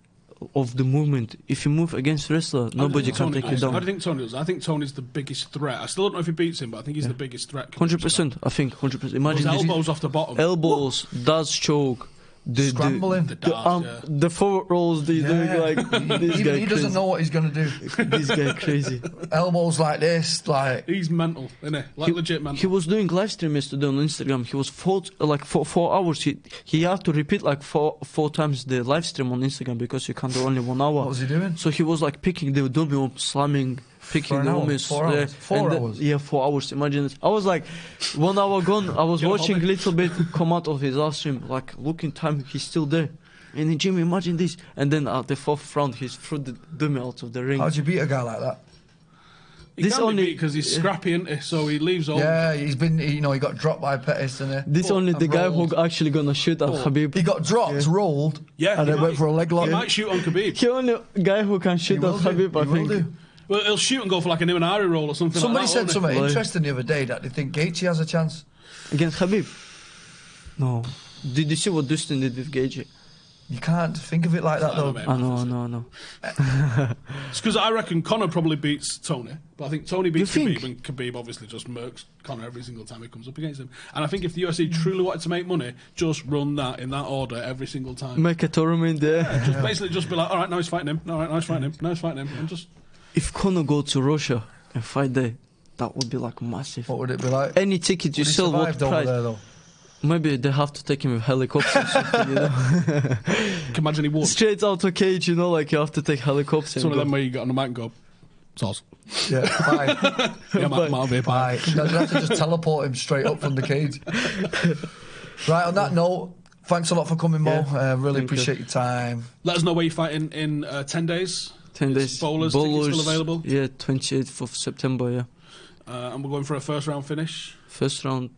of the movement. If you move against wrestler, nobody can take you down. How do you think Tony does? I think Tony's the biggest threat. I still don't know if he beats him, but I think he's the biggest threat. 100%. I think 100%. Imagine those elbows off the bottom. Elbows, does choke. Scrambling. The forward rolls, doing like this guy. He doesn't know what he's going to do. This guy crazy. Elbows like this, like he's mental, isn't he? Like legit mental. He was doing live stream yesterday on Instagram. He was fought like for 4 hours. He had to repeat like four times the live stream on Instagram because you can't do only 1 hour. What was he doing? So he was like picking the dumbbell, slamming. Picking the women's 4 hours. 4 hours. Yeah, 4 hours. Imagine it. I was like, 1 hour gone. I was watching a little bit come out of his live stream. Like, looking time, he's still there. And in gym, imagine this. And then at the 4th round, he's threw the dummy out of the ring. How'd you beat a guy like that? He can't be beat because he's scrappy, isn't he? So he leaves all. Yeah, he's been. You know, he got dropped by Pettis, and this only the guy who actually gonna shoot at Khabib. He got dropped, rolled, and then went for a leg lock. He might shoot on Khabib. He only guy who can shoot at Khabib, I think. Well, he'll shoot and go for like an Imanari roll or something. Somebody like that, said something interesting the other day that they think Gaethje has a chance against Khabib. No, did you see what Dustin did with Gaethje? You can't think of it like that, though. I know. It's because I reckon Conor probably beats Tony, but I think Tony beats Khabib, and Khabib obviously just murks Conor every single time he comes up against him. And I think if the UFC truly wanted to make money, just run that in that order every single time. Make a tournament there. Yeah, basically just be like, all right, now he's fighting him. All right, now he's fighting him. Now he's fighting him. And just. If Conor go to Russia and fight there, that would be like massive. What would it be like? Any ticket you sell, what price? There, though? Maybe they have to take him with helicopter or something, you know. Can imagine he walks. Straight out of cage, you know, like you have to take helicopter. It's one of them where you get on the mic and go, sauce. Yeah, bye. Yeah, might be Bye. You have to just teleport him straight up from the cage. Right, on that note, thanks a lot for coming, Mo. Really appreciate your time. Let us know where you're fighting in 10 days. 10 days. Bowlers tickets still available? Yeah, 28th of September, yeah. And we're going for a first round finish. First round,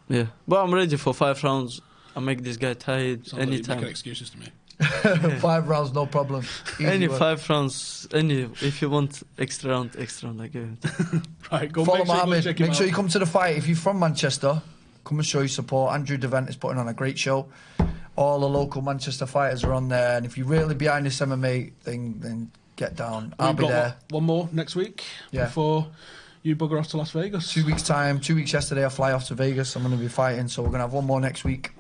yeah. But I'm ready for 5 rounds. I make this guy tired Sounds like you're anytime. making excuses to me. 5 rounds, no problem. Easy Any work. 5 rounds, any. If you want extra round, I give it. Right, go Follow make sure you go Mohammed. check him Make sure out. you come to the fight. If you're from Manchester, come and show your support. Andrew Devent is putting on a great show. All the local Manchester fighters are on there. And if you're really behind this MMA thing, then get down. I'll We've be got there. one more next week before you bugger off to Las Vegas. 2 weeks' time. 2 weeks yesterday, I fly off to Vegas. I'm going to be fighting. So we're going to have one more next week.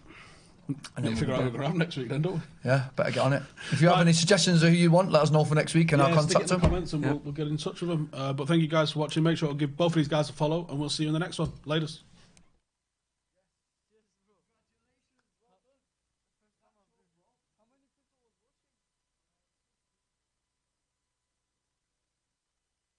And Then figure out what we're going to have next week then, don't we? Yeah, better get on it. If you have any suggestions of who you want, let us know for next week and I'll stick it contact in the them. comments and we'll get in touch with them. But thank you guys for watching. Make sure to give both of these guys a follow and we'll see you in the next one. Latest.